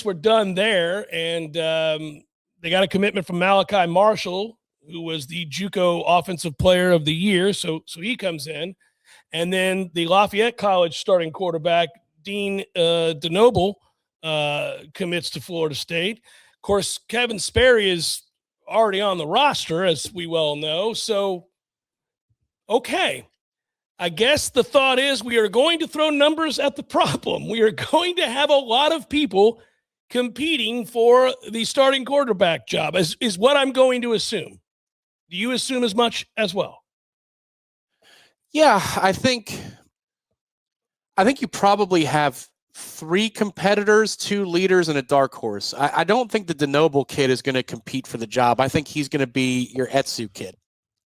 Speaker 1: we're done there. And they got a commitment from Malachi Marshall, who was the JUCO Offensive Player of the Year. So he comes in. And then the Lafayette College starting quarterback, Dean DeNoble, commits to Florida State. Of course, Kevin Sperry is already on the roster, as we well know. So, okay. I guess the thought is we are going to throw numbers at the problem. We are going to have a lot of people competing for the starting quarterback job, is what I'm going to assume. Do you assume as much as well?
Speaker 2: Yeah, I think you probably have 3 competitors, 2 leaders, and a dark horse. I don't think the DeNoble kid is going to compete for the job. I think he's going to be your Etsu kid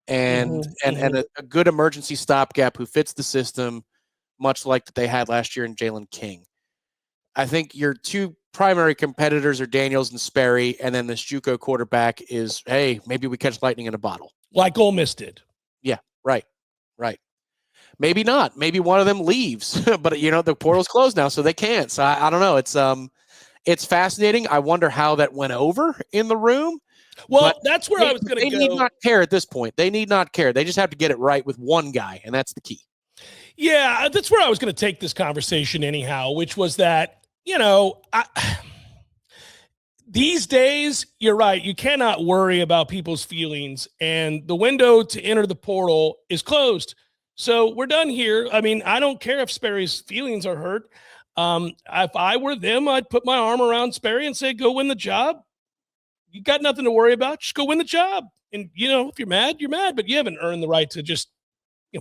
Speaker 2: and a good emergency stopgap who fits the system, much like that they had last year in Jalen King. I think your two primary competitors are Daniels and Sperry, and then this JUCO quarterback is, hey, maybe we catch lightning in a bottle.
Speaker 1: Like Ole Miss did.
Speaker 2: Yeah, right. Maybe not. Maybe one of them leaves, but the portal's closed now, so they can't. So I don't know. It's fascinating. I wonder how that went over in the room.
Speaker 1: Well, that's where I was going to go.
Speaker 2: They need not care at this point. They need not care. They just have to get it right with one guy, and that's the key.
Speaker 1: Yeah, that's where I was going to take this conversation anyhow, which was that, these days, you're right. You cannot worry about people's feelings, and the window to enter the portal is closed. So we're done here. I mean, I don't care if Sperry's feelings are hurt. If I were them, I'd put my arm around Sperry and say, go win the job. You got nothing to worry about. Just go win the job. And, if you're mad, you're mad, but you haven't earned the right to just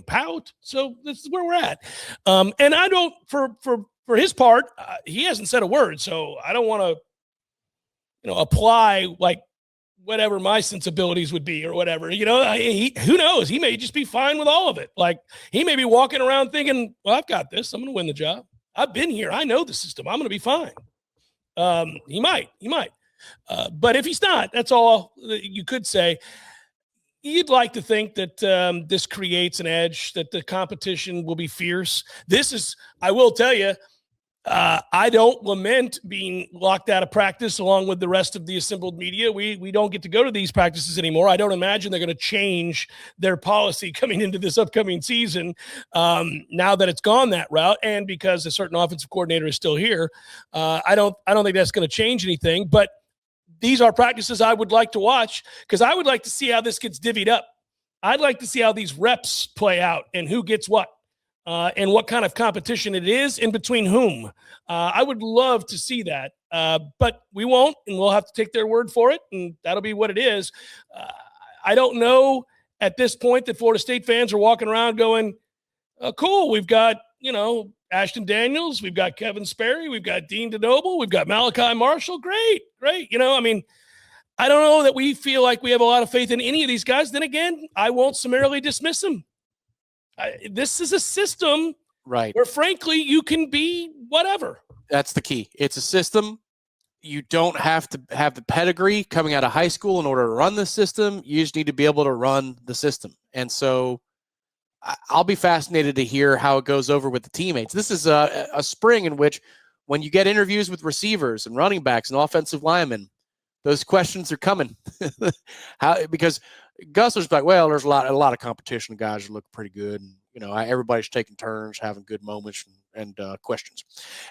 Speaker 1: pout. So this is where we're at. And I don't, for his part, he hasn't said a word. So I don't want to, apply like whatever my sensibilities would be or whatever, who knows? He may just be fine with all of it. Like he may be walking around thinking, well, I've got this. I'm going to win the job. I've been here. I know the system. I'm going to be fine. He might. But if he's not, that's all you could say. You'd like to think that this creates an edge, that the competition will be fierce. I will tell you, I don't lament being locked out of practice along with the rest of the assembled media. We don't get to go to these practices anymore. I don't imagine they're going to change their policy coming into this upcoming season now that it's gone that route, and because a certain offensive coordinator is still here. I don't think that's going to change anything, but these are practices I would like to watch because I would like to see how this gets divvied up. I'd like to see how these reps play out and who gets what. And what kind of competition it is in between whom. I would love to see that, but we won't, and we'll have to take their word for it, and that'll be what it is. I don't know at this point that Florida State fans are walking around going, cool, we've got, Ashton Daniels, we've got Kevin Sperry, we've got Dean DeNoble, we've got Malachi Marshall. Great. I don't know that we feel like we have a lot of faith in any of these guys. Then again, I won't summarily dismiss them. This is a system
Speaker 2: right
Speaker 1: where, frankly, you can be whatever.
Speaker 2: That's the key. It's a system. You don't have to have the pedigree coming out of high school in order to run the system. You just need to be able to run the system. And so I'll be fascinated to hear how it goes over with the teammates. This is a spring in which when you get interviews with receivers and running backs and offensive linemen, those questions are coming. Because Gusler's like, well, there's a lot of competition. Guys look pretty good. And, everybody's taking turns, having good moments and questions.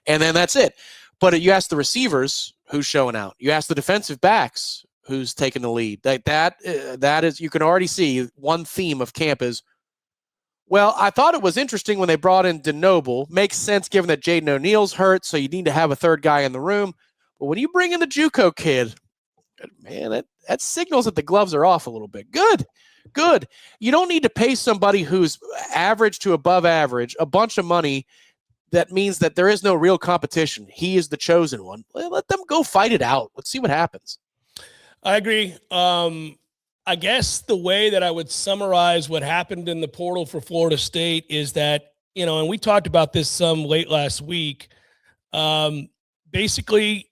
Speaker 2: And then that's it. But you ask the receivers who's showing out. You ask the defensive backs who's taking the lead. That is, you can already see one theme of camp is, well, I thought it was interesting when they brought in DeNoble. Makes sense given that Jaden O'Neal's hurt, so you need to have a third guy in the room. But when you bring in the JUCO kid, man, that signals that the gloves are off a little bit. Good. You don't need to pay somebody who's average to above average a bunch of money. That means that there is no real competition. He is the chosen one. Let them go fight it out. Let's see what happens.
Speaker 1: I agree. I guess the way that I would summarize what happened in the portal for Florida State is that, and we talked about this some late last week, basically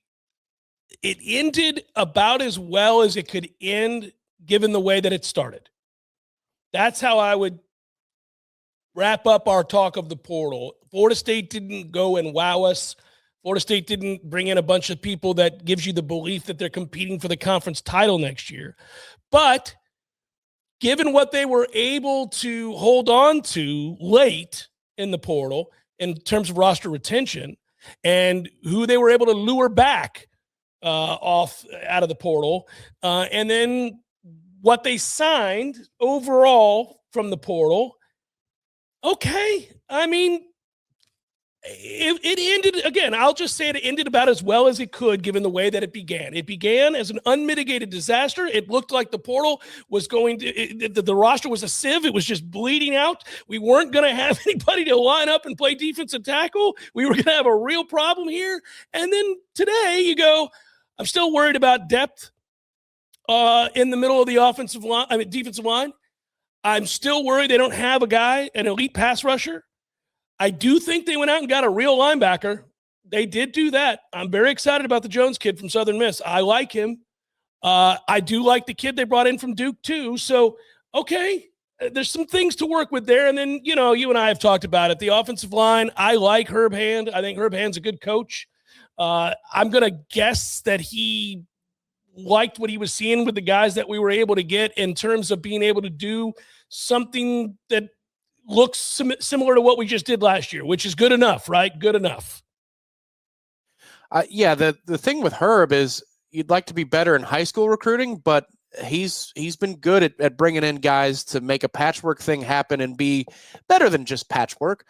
Speaker 1: it ended about as well as it could end given the way that it started. That's how I would wrap up our talk of the portal. Florida State didn't go and wow us. Florida State didn't bring in a bunch of people that gives you the belief that they're competing for the conference title next year. But given what they were able to hold on to late in the portal in terms of roster retention and who they were able to lure back off out of the portal, and then what they signed overall from the portal, okay. It ended, again, I'll just say it ended about as well as it could given the way that it began. It began as an unmitigated disaster. It looked like the portal was going to, the roster was a sieve. It was just bleeding out. We weren't going to have anybody to line up and play defensive tackle. We were going to have a real problem here. And then today you go, I'm still worried about depth in the middle of the defensive line. I'm still worried they don't have an elite pass rusher. I do think they went out and got a real linebacker. They did do that. I'm very excited about the Jones kid from Southern Miss. I like him. I do like the kid they brought in from Duke too. So, okay, there's some things to work with there. And then, you and I have talked about it. The offensive line, I like Herb Hand. I think Herb Hand's a good coach. I'm going to guess that he liked what he was seeing with the guys that we were able to get in terms of being able to do something that looks similar to what we just did last year, which is good enough, right? Good enough.
Speaker 2: Yeah, the thing with Herb is you'd like to be better in high school recruiting, but he's been good at bringing in guys to make a patchwork thing happen and be better than just patchwork.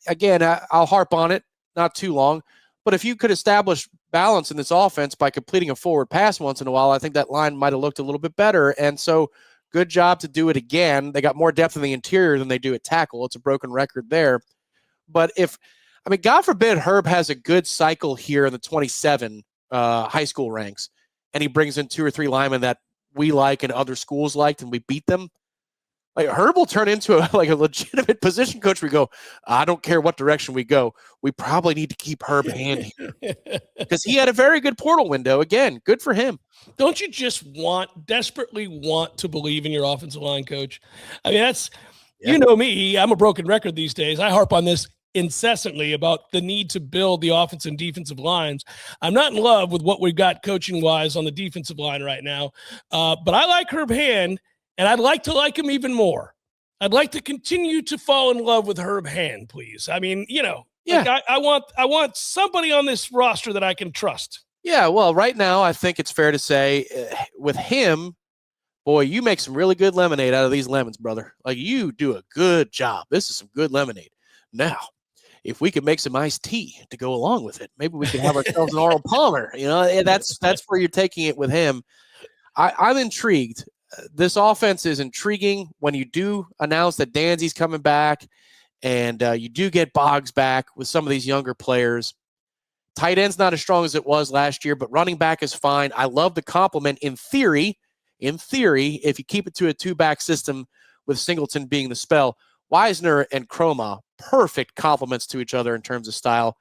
Speaker 2: Again, I'll harp on it, not too long, but if you could establish balance in this offense by completing a forward pass once in a while, I think that line might have looked a little bit better. And so good job to do it again. They got more depth in the interior than they do at tackle. It's a broken record there. But God forbid Herb has a good cycle here in the 27 high school ranks, and he brings in 2 or 3 linemen that we like and other schools liked, and we beat them. Like Herb will turn into a legitimate position coach. We go, I don't care what direction we go. We probably need to keep Herb Hand here because he had a very good portal window. Again, good for him.
Speaker 1: Don't you just desperately want to believe in your offensive line coach? I mean, you know me. I'm a broken record these days. I harp on this incessantly about the need to build the offensive and defensive lines. I'm not in love with what we've got coaching-wise on the defensive line right now, but I like Herb Hand, and I'd like to like him even more. I'd like to continue to fall in love with Herb Hand, please. I mean,
Speaker 2: yeah.
Speaker 1: Like I want somebody on this roster that I can trust.
Speaker 2: Yeah, well, right now I think it's fair to say with him, boy, you make some really good lemonade out of these lemons, brother. Like you do a good job. This is some good lemonade. Now, if we could make some iced tea to go along with it, maybe we could have ourselves an Arnold Palmer. That's where you're taking it with him. I'm intrigued. This offense is intriguing when you do announce that Danzy's coming back and you do get Boggs back with some of these younger players. Tight end's not as strong as it was last year, but running back is fine. I love the compliment in theory, if you keep it to a 2-back system with Singleton being the spell. Wisner and Chroma, perfect complements to each other in terms of style.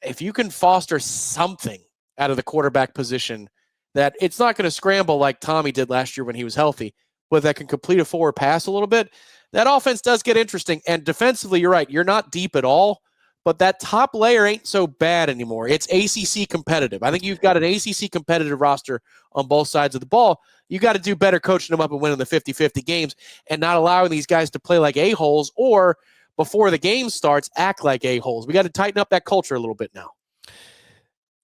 Speaker 2: If you can foster something out of the quarterback position that it's not going to scramble like Tommy did last year when he was healthy, but that can complete a forward pass a little bit, that offense does get interesting. And defensively, you're right, you're not deep at all, but that top layer ain't so bad anymore. It's ACC competitive. I think you've got an ACC competitive roster on both sides of the ball. You got to do better coaching them up and winning the 50-50 games and not allowing these guys to play like a-holes or before the game starts, act like a-holes. We got to tighten up that culture a little bit now.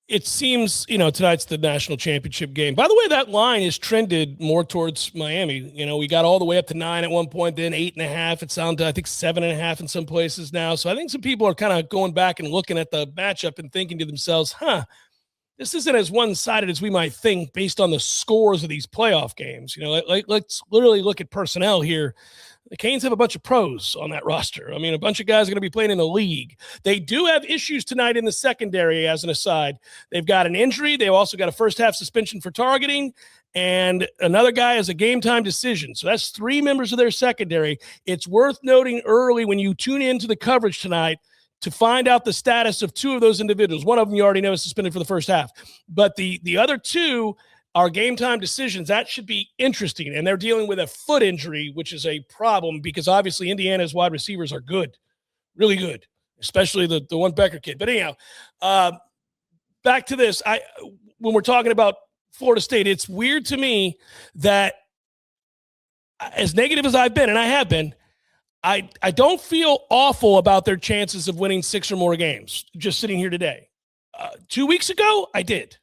Speaker 1: It seems, tonight's the national championship game. By the way, that line is trended more towards Miami. We got all the way up to 9 at one point, then 8.5. It sounded, I think, 7.5 in some places now. So I think some people are kind of going back and looking at the matchup and thinking to themselves, this isn't as one-sided as we might think based on the scores of these playoff games. Let's literally look at personnel here. The Canes have a bunch of pros on that roster. I mean, a bunch of guys are going to be playing in the league. They do have issues tonight in the secondary, as an aside. They've got an injury. They've also got a first-half suspension for targeting, and another guy has a game-time decision. So that's 3 members of their secondary. It's worth noting early when you tune into the coverage tonight to find out the status of 2 of those individuals. One of them you already know is suspended for the first half. But the other 2 are game-time decisions. That should be interesting. And they're dealing with a foot injury, which is a problem because obviously Indiana's wide receivers are good, really good, especially the one Becker kid. But anyhow, back to this. When we're talking about Florida State, it's weird to me that as negative as I've been, and I have been, I don't feel awful about their chances of winning 6 or more games just sitting here today. 2 weeks ago, I did.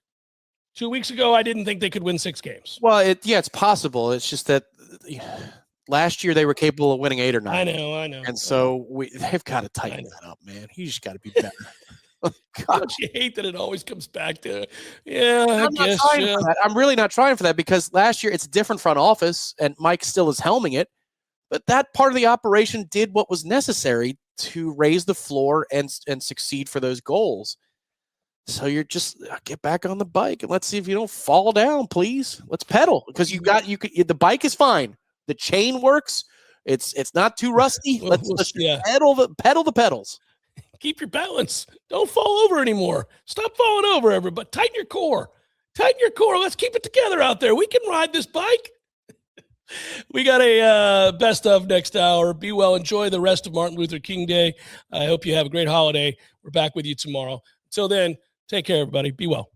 Speaker 1: 2 weeks ago, I didn't think they could win 6 games.
Speaker 2: Well, it's possible. It's just that last year they were capable of winning 8 or 9.
Speaker 1: I know.
Speaker 2: And so they've got to tighten that up, man. You just got to be better.
Speaker 1: Don't you hate that it always comes back to, I guess.
Speaker 2: I'm really not trying for that because last year it's a different front office and Mike still is helming it. But that part of the operation did what was necessary to raise the floor and succeed for those goals. So you're just get back on the bike and let's see if you don't fall down, please. Let's pedal because the bike is fine. The chain works. It's not too rusty. Let's pedal the pedals.
Speaker 1: Keep your balance. Don't fall over anymore. Stop falling over, everybody. Tighten your core. Tighten your core. Let's keep it together out there. We can ride this bike. We got a best of next hour. Be well. Enjoy the rest of Martin Luther King Day. I hope you have a great holiday. We're back with you tomorrow. Until then, take care, everybody. Be well.